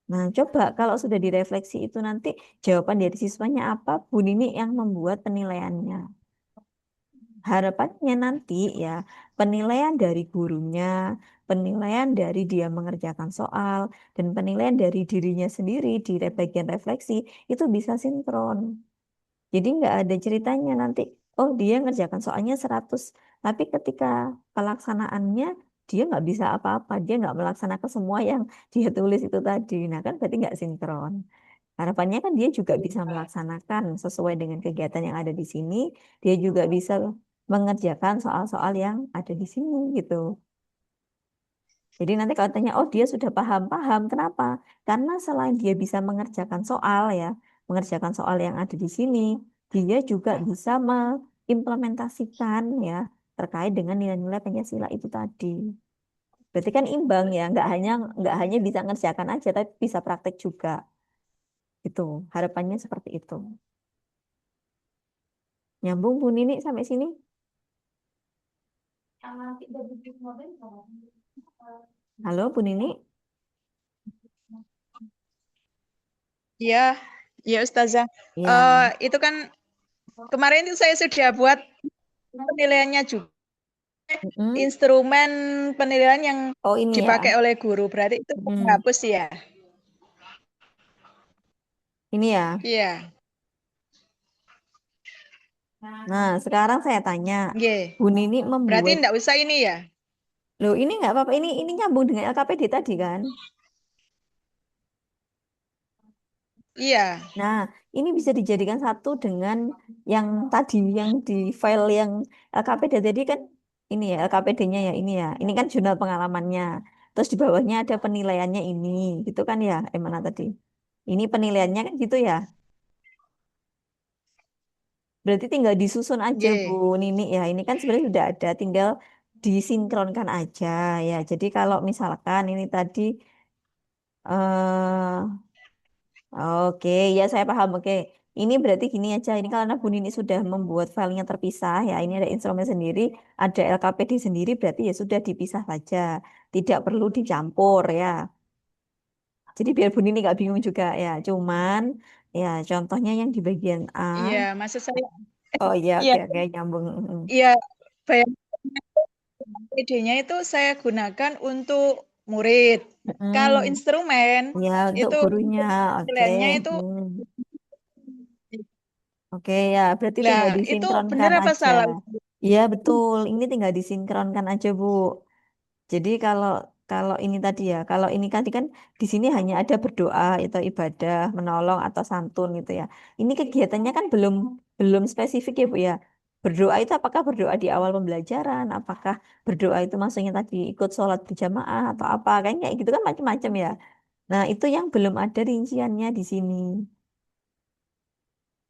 Nah, coba kalau sudah direfleksi itu nanti jawaban dari siswanya apa, Bu Nini yang membuat penilaiannya. Harapannya nanti ya penilaian dari gurunya, penilaian dari dia mengerjakan soal, dan penilaian dari dirinya sendiri di bagian refleksi itu bisa sinkron. Jadi nggak ada ceritanya nanti, oh dia ngerjakan soalnya 100, tapi ketika pelaksanaannya dia nggak bisa apa-apa, dia nggak melaksanakan semua yang dia tulis itu tadi. Nah kan berarti nggak sinkron. Harapannya kan dia juga bisa melaksanakan sesuai dengan kegiatan yang ada di sini, dia juga bisa mengerjakan soal-soal yang ada di sini gitu. Jadi nanti kalau tanya, oh dia sudah paham-paham, kenapa? Karena selain dia bisa mengerjakan soal ya, mengerjakan soal yang ada di sini, dia juga bisa mengimplementasikan ya terkait dengan nilai-nilai Pancasila itu tadi. Berarti kan imbang ya, nggak hanya bisa mengerjakan aja, tapi bisa praktek juga. Itu harapannya seperti itu. Nyambung Bu Nini sampai sini? Halo Bu Nini? Iya, iya Ustazah. Ya. Itu kan kemarin itu saya sudah buat penilaiannya juga. Mm-mm. Instrumen penilaian yang Oh ini dipakai ya. oleh guru. Berarti itu Mm. menghapus ya. Ini ya. Iya. Nah, sekarang saya tanya, Nggih. Bu Nini Berarti membuat, enggak usah ini ya. loh ini nggak apa-apa, ini nyambung dengan LKPD tadi kan? Iya. Nah, ini bisa dijadikan satu dengan yang tadi, yang di file yang LKPD tadi kan, ini ya LKPD-nya ya, ini kan jurnal pengalamannya. Terus di bawahnya ada penilaiannya ini, gitu kan ya, mana tadi? Ini penilaiannya kan gitu ya. Berarti tinggal disusun aja Bu Nggih. Nini ya. Ini kan sebenarnya sudah ada, tinggal disinkronkan aja ya. Jadi kalau misalkan ini tadi oke ya saya paham. Oke. Ini berarti gini aja. Ini karena Bu Nini sudah membuat filenya terpisah ya. Ini ada instrumen sendiri, ada LKPD sendiri. Berarti ya sudah dipisah saja. Tidak perlu dicampur ya. Jadi biar Bu Nini nggak bingung juga ya. Cuman ya contohnya yang di bagian A. Iya, maksud saya, Oh iya, iya, oke oke nyambung. iya, bayangannya PD-nya itu saya gunakan untuk murid. Kalau Mm. instrumen Ya untuk itu gurunya. Oke. penilaiannya itu, Oke ya, berarti lah tinggal itu benar disinkronkan apa aja. salah? Iya betul, ini tinggal disinkronkan aja Bu. Jadi kalau kalau ini tadi ya, kalau ini kan di sini hanya ada berdoa atau ibadah, menolong atau santun gitu ya. Ini kegiatannya kan belum belum spesifik ya Bu ya. Berdoa itu apakah berdoa di awal pembelajaran, apakah berdoa itu maksudnya tadi ikut sholat berjamaah atau apa, kan kayak gitu kan macam-macam ya. Nah, itu yang belum ada rinciannya di sini.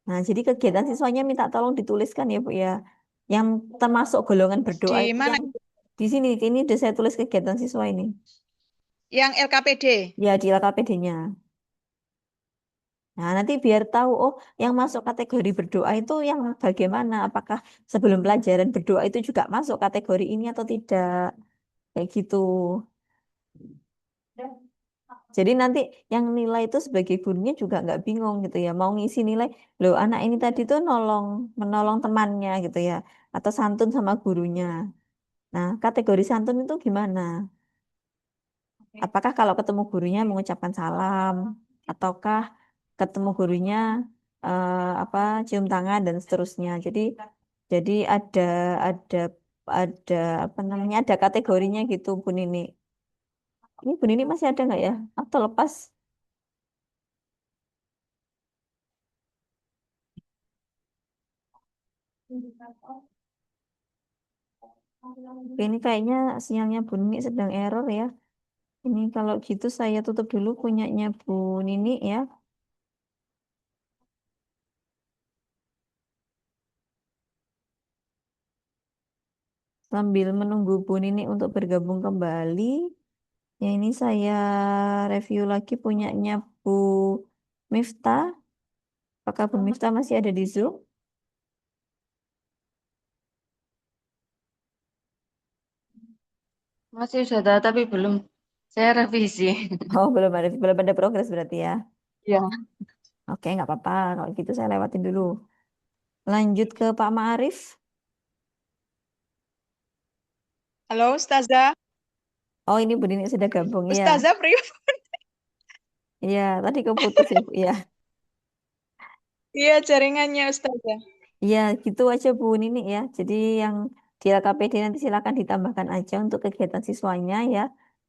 Nah, jadi kegiatan siswanya minta tolong dituliskan ya Bu ya. Yang termasuk golongan berdoa Di itu mana? yang di sini, ini udah saya tulis kegiatan siswa ini. Yang LKPD. Ya, di LKPD-nya. Nah, nanti biar tahu, oh, yang masuk kategori berdoa itu yang bagaimana? Apakah sebelum pelajaran berdoa itu juga masuk kategori ini atau tidak? Kayak gitu. Jadi nanti yang nilai itu sebagai gurunya juga nggak bingung gitu ya. Mau ngisi nilai, loh anak ini tadi tuh menolong temannya gitu ya. Atau santun sama gurunya. Nah, kategori santun itu gimana? Apakah kalau ketemu gurunya mengucapkan salam, ataukah ketemu gurunya apa cium tangan dan seterusnya. Jadi ada ada apa namanya ada kategorinya gitu Bu Nini. Ini Bu Nini masih ada nggak ya? Atau lepas? Oke, ini kayaknya sinyalnya Bu Nini sedang error ya. Ini kalau gitu saya tutup dulu punyanya Bu Nini ya. Sambil menunggu Bu Nini untuk bergabung kembali. Ya ini saya review lagi punyanya Bu Miftah. Apakah Bu Miftah masih ada di Zoom? Masih sudah, tapi belum. Saya revisi. Oh, belum ada progres berarti ya. Ya. Oke, nggak apa-apa. Kalau gitu saya lewatin dulu. Lanjut ke Pak Ma'arif. Halo, Ustazah. Oh, ini Bu Nini sudah gabung ya. Ustazah Priyo. Iya, tadi keputus ya, Bu. Iya. Iya, jaringannya Ustazah. Iya, gitu aja Bu Nini ya. Jadi yang di LKPD nanti silakan ditambahkan aja untuk kegiatan siswanya ya.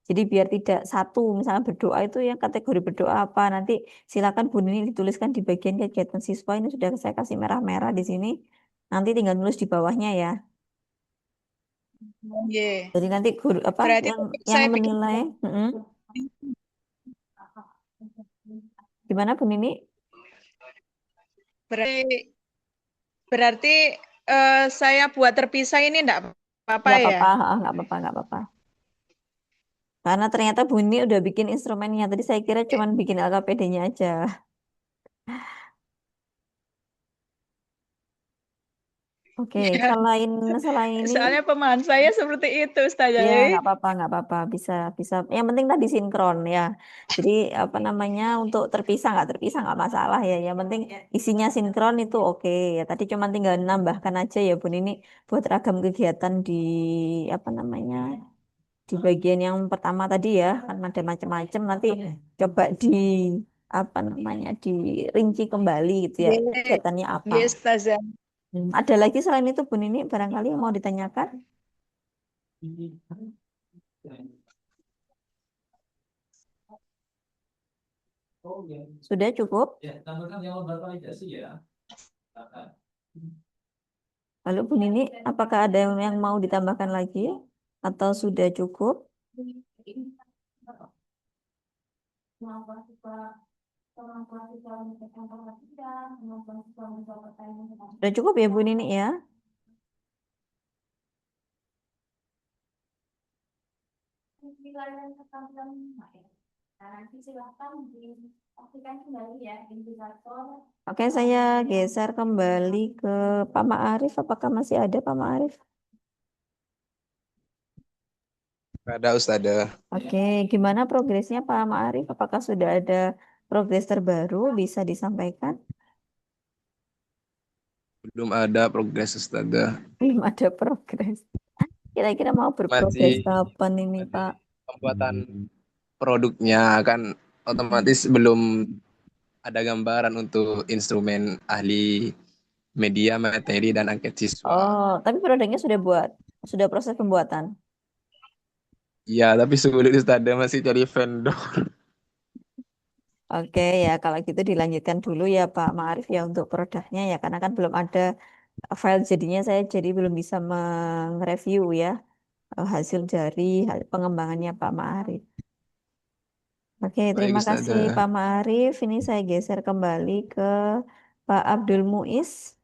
Jadi biar tidak satu, misalnya berdoa itu yang kategori berdoa apa. Nanti silakan Bu Nini dituliskan di bagian kegiatan siswa. Ini sudah saya kasih merah-merah di sini. Nanti tinggal nulis di bawahnya ya. Iya. Jadi nanti guru apa Berarti yang tetap yang saya bikin menilai. Gimana Bu Nini? berarti berarti saya buat terpisah ini enggak apa-apa Nggak ya? apa-apa, nggak apa-apa. Karena ternyata Bu Nini udah bikin instrumennya. Tadi saya kira cuma bikin LKPD-nya aja. Oke, selain selain ini, Soalnya pemahaman saya seperti itu, Ustazah. ya Jadi, nggak apa-apa, bisa bisa. Yang penting tadi sinkron ya. Jadi apa namanya untuk terpisah nggak masalah ya. Yang penting isinya sinkron itu oke ya. Tadi cuma tinggal nambahkan aja ya Bu Nini buat ragam kegiatan di apa namanya di bagian yang pertama tadi ya. Kan ada macam-macam. Nanti coba di apa namanya dirinci kembali gitu ya nggih, kegiatannya apa. nggih, Ustazah. Ada lagi selain itu Bu Nini barangkali yang mau ditanyakan? Sudah cukup? Lalu Bu Nini, apakah ada yang mau ditambahkan lagi? Atau sudah cukup? Sudah cukup ya Bu Nini ya? Nah, nanti silahkan diaktifkan kembali ya indikator. Oke, saya geser kembali ke Pak Ma'arif. Apakah masih ada Pak Ma'arif? Ada Ustazah. Oke, gimana progresnya Pak Ma'arif? Apakah sudah ada progres terbaru bisa disampaikan? Belum ada progres Ustazah. Belum ada progres. Kira-kira mau berprogres Masih kapan ini, Pak? pembuatan produknya kan otomatis belum ada gambaran untuk instrumen ahli media, materi, dan angket siswa. Oh, tapi produknya sudah proses pembuatan. Iya, tapi sulit Ustazah masih cari vendor. Oke, ya kalau gitu dilanjutkan dulu ya Pak Ma'arif ya untuk produknya ya, karena kan belum ada file jadinya saya jadi belum bisa mereview ya hasil dari pengembangannya Pak Ma'arif. Oke, Baik terima kasih Ustazah. Pak Ma'arif. Ini saya geser kembali ke Pak Abdul Muiz.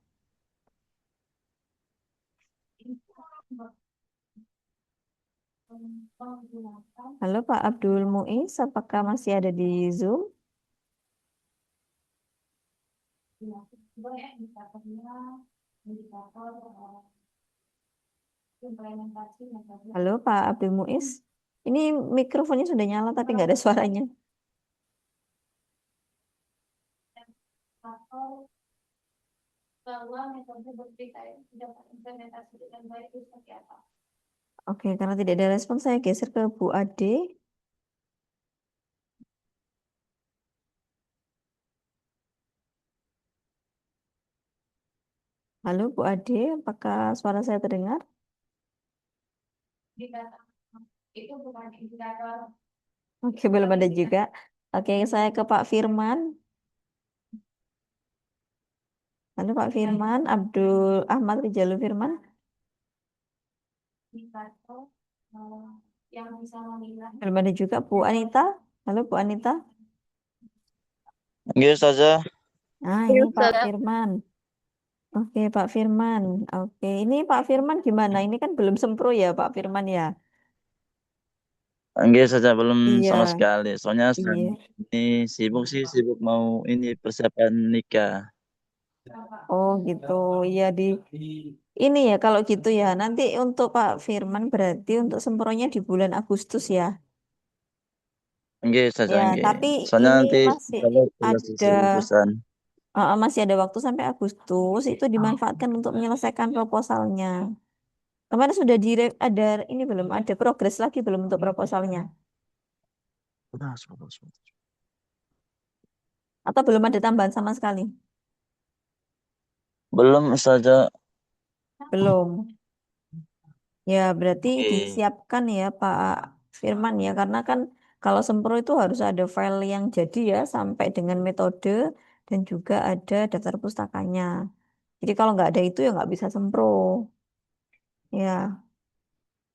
Halo Pak Abdul Muiz, apakah masih ada di Zoom? Coba ya indikatornya, indikator implementasi metode. Halo Pak Abdul Muiz. Ini mikrofonnya sudah nyala tapi nggak ada suaranya. Indikator bahwa metode berpikir tidak terimplementasi dengan baik itu seperti apa? Oke, karena tidak ada respon, saya geser ke Bu Ade. Halo Bu Ade, apakah suara saya terdengar? Indikator itu bukan indikator. Oke, belum ada juga. Oke, saya ke Pak Firman. Halo Pak Firman, Abdul Ahmad Rijalu Firman. Indikator yang bisa menilai. Belum ada juga Bu Anita. Halo Bu Anita. Iya, Ustazah. Nah, ini Pak Firman. Oke, Pak Firman. Oke, ini Pak Firman gimana? Ini kan belum sempro ya, Pak Firman ya? Enggak saja belum Iya, sama sekali. Soalnya sekarang iya. ini sibuk mau ini persiapan nikah. Oh, gitu. Iya ini ya kalau gitu ya. Nanti untuk Pak Firman berarti untuk sempronya di bulan Agustus ya. Enggak saja Ya, enggak. tapi Soalnya ini nanti masih kalau ada selesai urusan. masih ada waktu sampai Agustus itu dimanfaatkan untuk menyelesaikan proposalnya. Kemarin sudah ada ini belum ada progres lagi belum untuk proposalnya atau belum ada tambahan sama sekali? Belum saja. Belum. Ya, berarti Oke. disiapkan ya Pak Firman ya karena kan kalau sempro itu harus ada file yang jadi ya sampai dengan metode dan juga ada daftar pustakanya. Jadi kalau nggak ada itu ya nggak bisa sempro. Ya,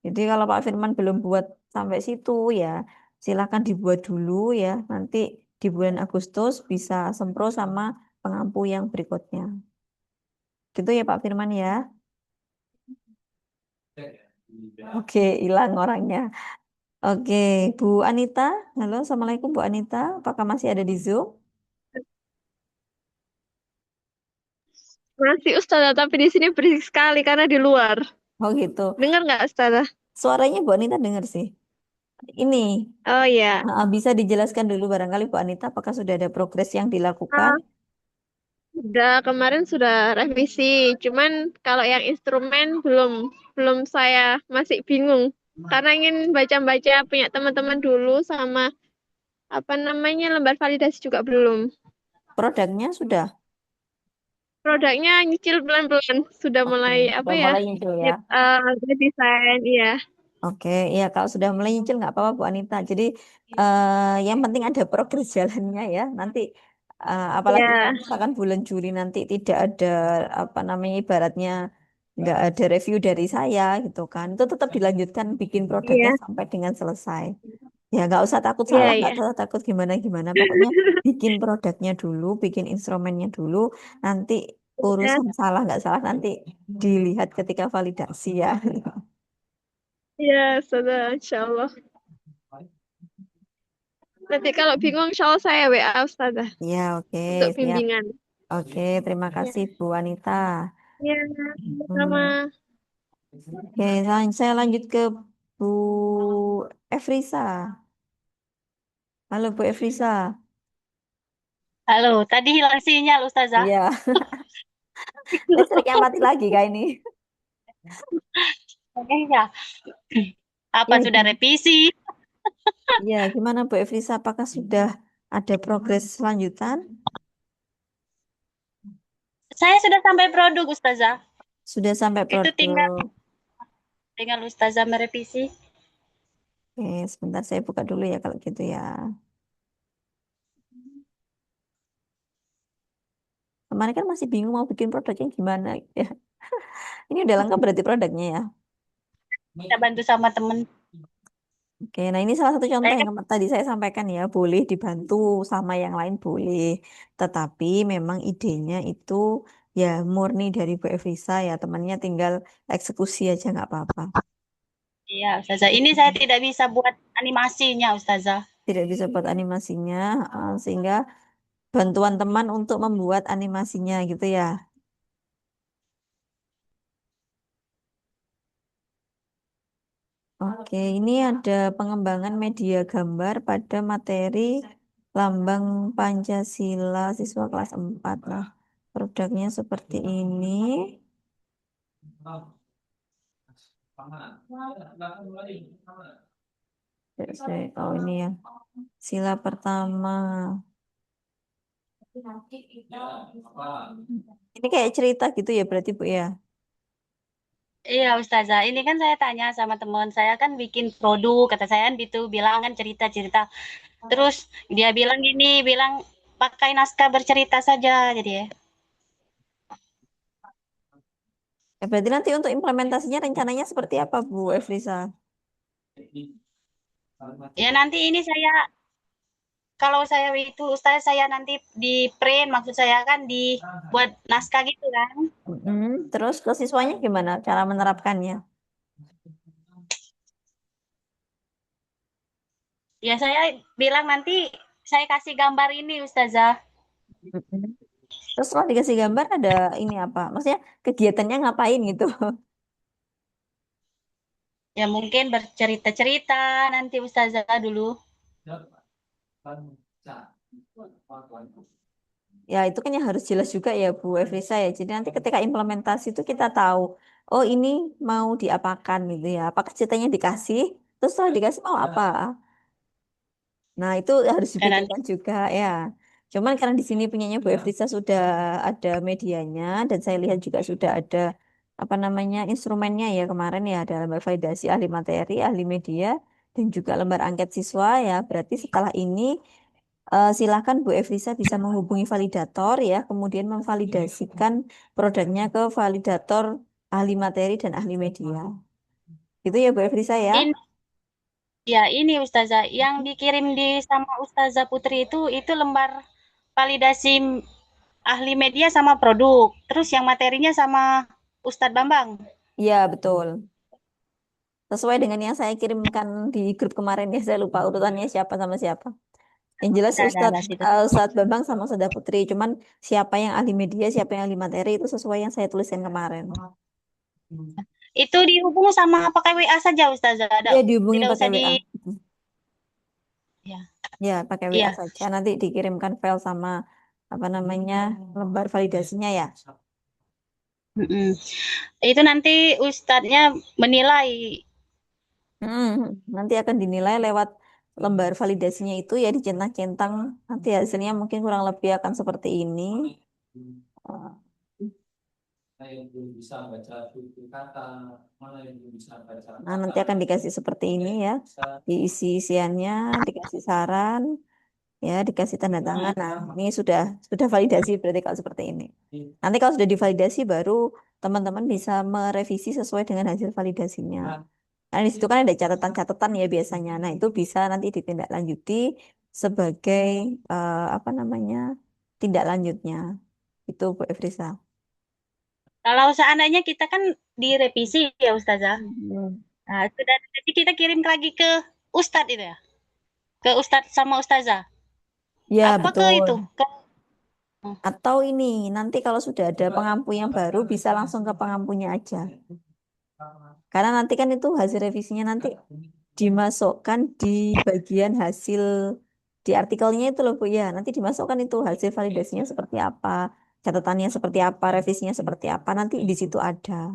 jadi kalau Pak Firman belum buat sampai situ ya silakan dibuat dulu ya. Nanti di bulan Agustus bisa sempro sama pengampu yang berikutnya. Gitu ya Pak Firman ya. Oke, hilang orangnya. Oke, Bu Anita. Halo, Assalamualaikum Bu Anita. Apakah masih ada di Zoom? Masih Ustazah, tapi di sini berisik sekali karena di luar. Oh gitu. Dengar nggak Ustazah? Suaranya Bu Anita dengar sih. Ini Oh iya. bisa dijelaskan dulu barangkali Bu Anita apakah sudah ada progres yang dilakukan? Ah, kemarin sudah revisi. Cuman kalau yang instrumen belum saya masih bingung. Karena ingin baca-baca punya teman-teman dulu sama apa namanya lembar validasi juga belum. Produknya sudah. Produknya nyicil pelan-pelan. Sudah Oke, mulai apa sudah ya? mulai muncul ya. Desain, iya. Oke, ya kalau sudah mulai nyicil nggak apa-apa Bu Anita. Jadi yang penting ada progres jalannya ya. Nanti apalagi kalau Ya, misalkan bulan Juli nanti tidak ada apa namanya ibaratnya nggak ada review dari saya gitu kan. Itu tetap dilanjutkan bikin produknya iya, sampai dengan selesai. Ya nggak usah takut iya, salah, nggak iya. usah takut gimana-gimana. Pokoknya bikin produknya dulu, bikin instrumennya dulu. Nanti Ya, urusan salah nggak salah nanti dilihat ketika validasi ya. ya, sudah, insya Allah. Nanti kalau bingung, insya Allah saya WA Ustazah Ya, oke, untuk siap. bimbingan. Oke, terima Ya, kasih Bu Wanita. ya, sama. Oke, saya lanjut ke Bu Efrisa. Halo Bu Efrisa. Halo, tadi hilang sinyal Ustazah. Iya, listriknya mati lagi kak ini. Iya. Apa Ya, sudah revisi? ya, gimana Bu Efrisa? Apakah sudah ada progres lanjutan? Saya sudah sampai produk Ustazah. Sudah sampai Itu tinggal produk. Ustazah merevisi. Oke, sebentar saya buka dulu ya kalau gitu ya. Kemarin kan masih bingung mau bikin produknya gimana ya. Ini udah lengkap berarti produknya ya. Kita bantu sama teman. Oke, nah ini salah satu contoh Saya yang tadi saya sampaikan ya, boleh dibantu sama yang lain boleh. Tetapi memang idenya itu ya murni dari Bu Efrisa ya, temannya tinggal eksekusi aja nggak apa-apa. Iya, Ustazah. Ini saya tidak bisa buat animasinya, Ustazah. Tidak bisa buat animasinya, sehingga bantuan teman untuk membuat animasinya gitu ya. Oke, ini ada pengembangan media gambar pada materi Lambang Pancasila siswa kelas 4. Nah, produknya seperti ini. Oh ini ya, sila pertama. Ini kayak cerita gitu ya berarti Bu ya? Iya, Ustazah. Ini kan saya tanya sama teman saya kan bikin produk, kata saya kan gitu, bilang kan cerita-cerita. Terus dia bilang gini, bilang pakai naskah bercerita saja, jadi ya. Berarti nanti untuk implementasinya rencananya seperti apa Bu Efrisa? Ya nanti ini saya kalau saya itu Ustaz saya nanti di print maksud saya kan dibuat naskah gitu kan. Terus ke siswanya gimana cara menerapkannya? Ya saya bilang nanti saya kasih gambar ini Ustazah. Terus setelah dikasih gambar ada ini apa? Maksudnya kegiatannya ngapain gitu? Ya mungkin bercerita-cerita nanti Ustazah dulu. Ya itu kan yang harus jelas juga ya Bu Efrisa ya. Jadi nanti ketika implementasi itu kita tahu, oh ini mau diapakan gitu ya. Apakah ceritanya dikasih, terus setelah dikasih mau apa? Nah itu harus Dan nanti dipikirkan juga ya. Cuman karena di sini punyanya Bu Efrisa sudah ada medianya dan saya lihat juga sudah ada apa namanya instrumennya ya kemarin ya ada lembar validasi ahli materi, ahli media dan juga lembar angket siswa ya. Berarti setelah ini silakan Bu Efrisa bisa menghubungi validator ya, kemudian memvalidasikan produknya ke validator ahli materi dan ahli media. Itu ya Bu Efrisa ya. ini ya ini Ustazah yang dikirim di sama Ustazah Putri itu lembar validasi ahli media sama produk. Terus yang materinya sama Ustadz Bambang. Iya betul. Sesuai dengan yang saya kirimkan di grup kemarin ya, saya lupa urutannya siapa sama siapa. Yang jelas Nah, situ. Ustadz Bambang sama Ustadz Putri. Cuman siapa yang ahli media, siapa yang ahli materi itu sesuai yang saya tuliskan kemarin. Itu dihubung sama pakai WA saja Ustazah. Iya dihubungin Tidak pakai usah di WA. ya. Ya pakai WA Iya. saja. Nanti dikirimkan file sama apa namanya lembar validasinya ya. Mm-mm. Itu nanti Ustadznya menilai. Nanti akan dinilai lewat lembar validasinya itu ya dicentang-centang. Nanti hasilnya mungkin kurang lebih akan seperti ini. Nah, nanti akan dikasih seperti ini ya. Diisi isiannya, dikasih saran, ya, dikasih tanda tangan. Nah, ini sudah validasi berarti kalau seperti ini. Nanti kalau sudah divalidasi baru teman-teman bisa merevisi sesuai dengan hasil validasinya. Nah, di situ kan ada catatan-catatan ya biasanya. Nah, itu bisa nanti ditindaklanjuti sebagai apa namanya? Tindak lanjutnya. Itu Bu Efrisa. Kalau seandainya kita kan direvisi ya Ustazah. Hmm. Nah, sudah jadi kita kirim lagi ke Ustadz itu ya. ke Ustadz sama Ustazah? Ya, Apa ke betul. itu? Ke Atau ini, nanti kalau sudah ada pengampu yang baru, bisa langsung ke pengampunya aja. Karena nanti kan itu hasil revisinya nanti dimasukkan di bagian hasil di artikelnya itu loh Bu ya. Nanti dimasukkan itu hasil validasinya seperti apa, catatannya seperti apa, revisinya seperti apa. Nanti di situ ada.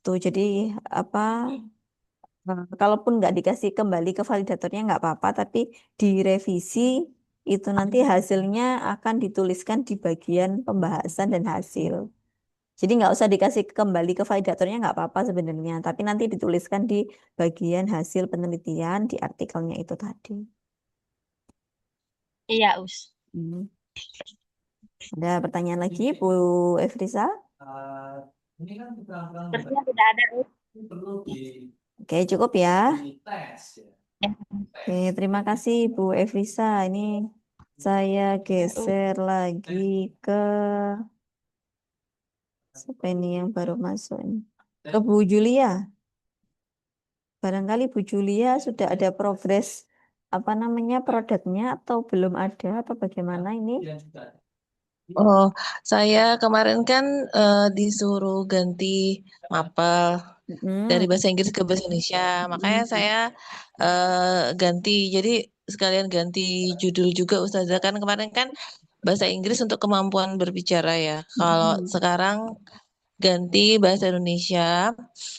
Tuh, jadi apa? Kalaupun nggak dikasih kembali ke validatornya nggak apa-apa, tapi direvisi itu nanti hasilnya akan dituliskan di bagian pembahasan dan hasil. Jadi nggak usah dikasih kembali ke validatornya nggak apa-apa sebenarnya, tapi nanti dituliskan di bagian hasil penelitian di artikelnya itu tadi. iya, Us. Hmm. Ada pertanyaan lagi, Bu Efrisa? Sepertinya tidak ada, Us. Oke, cukup ya. Ya. Oke, terima kasih Bu Efrisa. Ini saya geser lagi ke siapa ini yang baru masuk ini? Ke Bu Julia. Barangkali Bu Julia sudah ada progres apa namanya produknya atau belum ada atau bagaimana ini? Oh, saya kemarin kan disuruh ganti mapel dari bahasa Inggris ke bahasa Indonesia. Makanya saya ganti. Jadi sekalian ganti judul juga Ustazah. Kan kemarin kan bahasa Inggris untuk kemampuan berbicara ya. Kalau sekarang ganti bahasa Indonesia,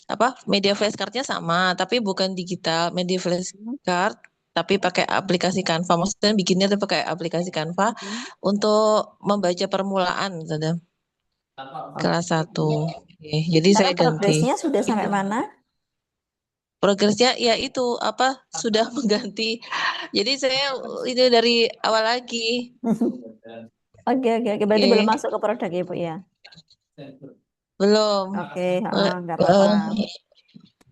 apa media flashcardnya sama, tapi bukan digital, media flashcard, tapi pakai aplikasi Canva. Maksudnya bikinnya tuh pakai aplikasi Canva untuk membaca permulaan, Ustazah. Kelas 1. Oke, jadi Sekarang saya ganti. progresnya sudah sampai mana? Progresnya ya itu apa sudah mengganti. Jadi saya itu dari awal lagi. Oke, berarti Oke. belum masuk ke produk ya Bu ya? Belum. Oke, nggak apa-apa.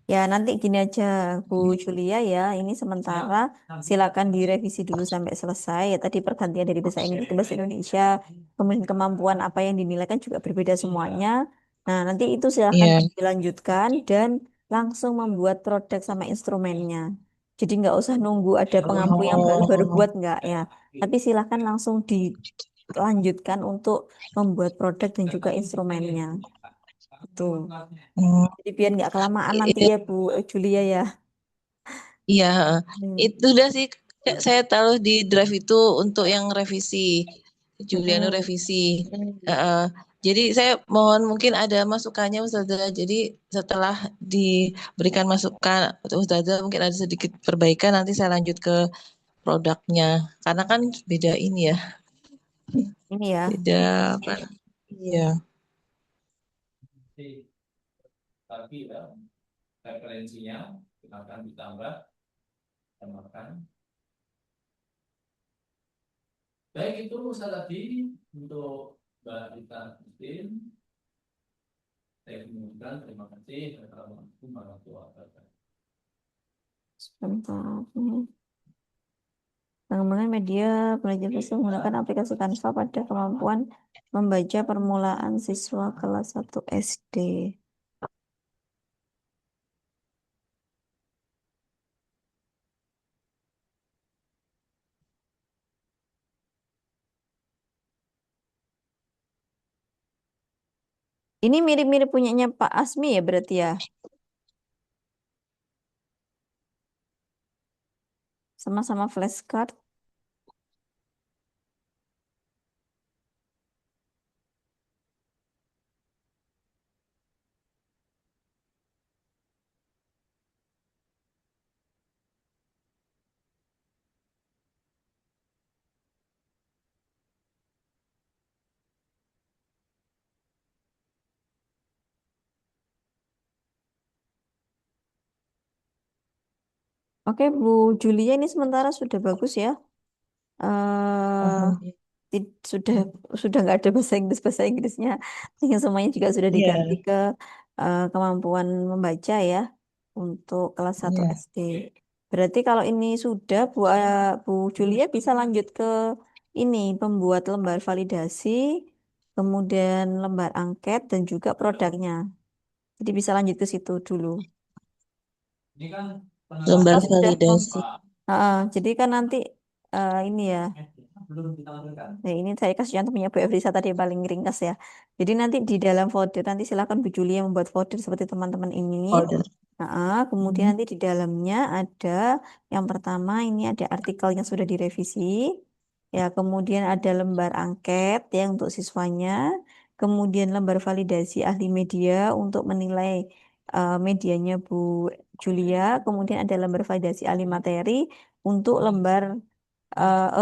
Ya, nanti gini aja, Bu Julia ya. Ini sementara silakan direvisi dulu sampai selesai. Ya, tadi pergantian dari bahasa Inggris ke bahasa Indonesia, kemudian kemampuan apa yang dinilai kan juga berbeda semuanya. Nah, nanti itu silakan dilanjutkan dan langsung membuat produk sama instrumennya. Jadi nggak usah nunggu ada pengampu yang baru buat nggak ya. Tapi silakan langsung dilanjutkan untuk membuat produk dan juga instrumennya. Tuh. Jadi biar nggak kelamaan nanti ya Bu Julia ya. Iya, itu udah sih saya taruh di drive itu untuk yang revisi. Juliano revisi. Jadi saya mohon mungkin ada masukannya Ustazah. Jadi setelah diberikan masukan Ustazah mungkin ada sedikit perbaikan nanti saya lanjut ke produknya. Karena kan beda ini ya. Ini ya. Beda apa? Iya. Tapi ya, referensinya akan ditambah tambahkan. Baik itu saya tadi untuk Mbak Rita Christine. Saya mengucapkan terima kasih. Assalamualaikum warahmatullahi wabarakatuh. Sebentar. Pengembangan media belajar bahasa menggunakan aplikasi Canva pada kemampuan membaca permulaan siswa kelas 1 SD. Ini mirip-mirip punyanya Pak Asmi ya berarti ya? Sama-sama flashcard. Oke, Bu Julia ini sementara sudah bagus ya. Sudah nggak ada bahasa Inggrisnya. Yang semuanya juga sudah diganti ke kemampuan membaca ya untuk kelas 1 SD. Berarti kalau ini sudah Bu Julia bisa lanjut ke ini pembuat lembar validasi, kemudian lembar angket dan juga produknya. Jadi bisa lanjut ke situ dulu. Ini kan lembar validasi. Jadi kan nanti ini ya. Nah, ini saya kasih contoh punya Bu Efrisa tadi yang paling ringkas ya. Jadi nanti di dalam folder nanti silakan Bu Julia membuat folder seperti teman-teman ini. Folder. Kemudian nanti di dalamnya ada yang pertama ini ada artikel yang sudah direvisi. Ya, kemudian ada lembar angket ya untuk siswanya. Kemudian lembar validasi ahli media untuk menilai medianya Bu Julia. Kemudian ada lembar validasi ahli materi untuk lembar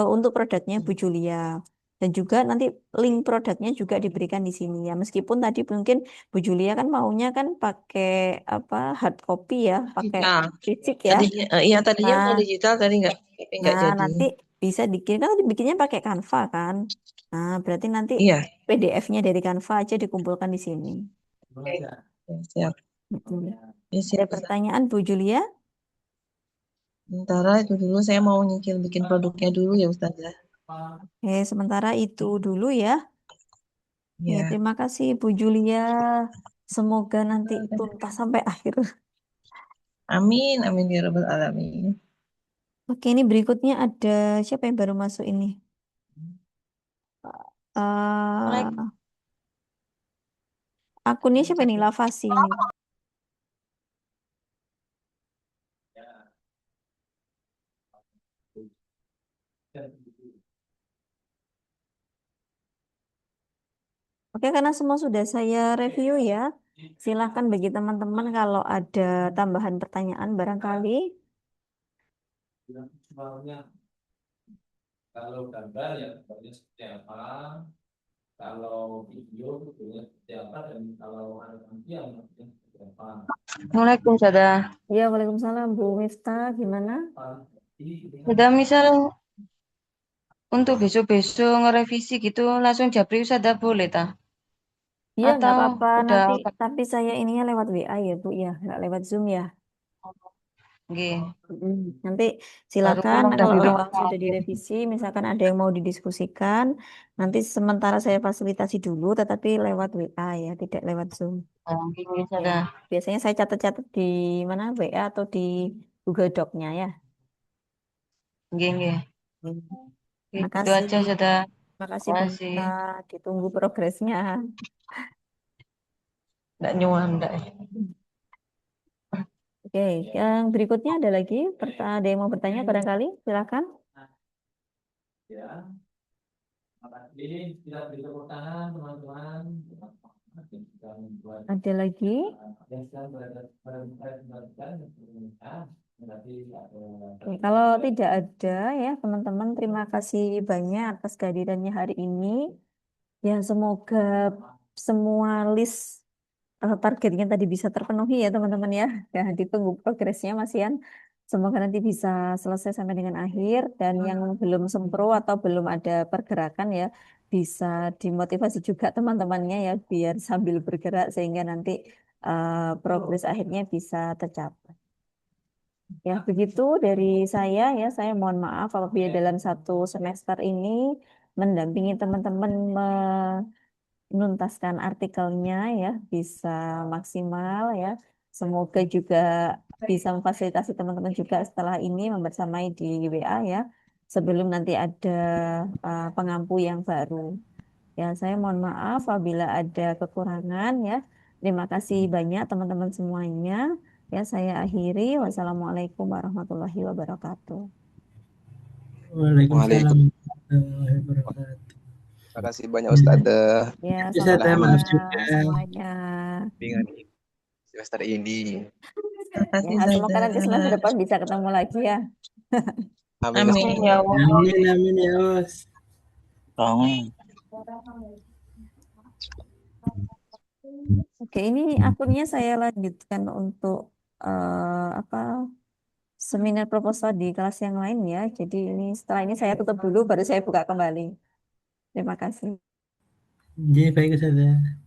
untuk produknya Bu Julia. Dan juga nanti link produknya juga diberikan di sini ya. Meskipun tadi mungkin Bu Julia kan maunya kan pakai apa hard copy ya, pakai Digital. fisik ya. Iya tadinya mau Nah, digital tadi nggak jadi. nanti bisa dikirim kan tadi bikinnya pakai Canva kan. Nah, berarti nanti Iya. PDF-nya dari Canva aja dikumpulkan di sini. Oke. Siap. Ya, Ada siap. pertanyaan Bu Julia? Sementara itu dulu saya mau nyicil bikin produknya dulu ya Ustazah. Sementara itu dulu ya. Ya, Ya. terima kasih Bu Julia. Semoga nanti tuntas sampai akhir. Amin, amin ya rabbal alamin. Oke, ini berikutnya ada siapa yang baru masuk ini? Eh akunnya siapa ini? Lavasi ini. Oke, karena semua sudah saya review ya. Silahkan bagi teman-teman kalau ada tambahan pertanyaan barangkali. Kalau gambar ya gambarnya seperti apa, kalau video videonya seperti apa, dan kalau animasi yang seperti apa. Assalamualaikum, Ustazah. Ya, waalaikumsalam Bu Miftah. Gimana? Ustazah, misal untuk besok-besok ngerevisi gitu langsung japri Ustazah boleh tak? Iya, nggak Atau apa-apa udah nanti. Tapi saya ininya lewat WA ya Bu ya, nggak lewat Zoom ya. nggih. Nanti Baru silakan pulang kalau dari rumah memang sudah sakit. direvisi, misalkan ada yang mau didiskusikan, nanti sementara saya fasilitasi dulu, tetapi lewat WA ya, tidak lewat Zoom. Nggih, Ya, Ustazah. biasanya saya catat-catat di mana WA atau di Google Doc-nya ya. Nggih, nggih. Itu Makasih, aja Ustazah. makasih Bu Makasih. Mita. Ditunggu progresnya. Nggak nyuan, nggak. Oke, yang berikutnya ada lagi, ada yang mau bertanya barangkali, silakan. Ya, makasih. Kita beri tepuk tangan teman-teman. Ada lagi? Oke, kalau tidak ada ya teman-teman, terima kasih banyak atas kehadirannya hari ini. Ya, semoga semua list targetnya tadi bisa terpenuhi ya teman-teman ya. Ya, ditunggu progresnya Mas Ian. Semoga nanti bisa selesai sampai dengan akhir dan yang belum sempro atau belum ada pergerakan ya bisa dimotivasi juga teman-temannya ya biar sambil bergerak sehingga nanti progres akhirnya bisa tercapai. Ya, begitu dari saya ya. Saya mohon maaf apabila dalam satu semester ini mendampingi teman-teman menuntaskan artikelnya ya bisa maksimal ya. Semoga juga bisa memfasilitasi teman-teman juga setelah ini membersamai di WA ya. Sebelum nanti ada pengampu yang baru. Ya, saya mohon maaf apabila ada kekurangan ya. Terima kasih banyak teman-teman semuanya. Ya, saya akhiri. Wassalamualaikum warahmatullahi wabarakatuh. Waalaikumsalam warahmatullahi wabarakatuh. Terima kasih banyak Ustazah. Ya, Ustazah, sama-sama maaf juga. semuanya. Dengan semester ini. Ya, semoga nanti semester depan bisa ketemu lagi ya. Amin. Amin ya Allah. Amin, amin ya Os. Oke, ini akunnya saya lanjutkan untuk apa seminar proposal di kelas yang lain ya. Jadi ini setelah ini saya tutup dulu, baru saya buka kembali. Terima kasih. Jadi baik Ustazah.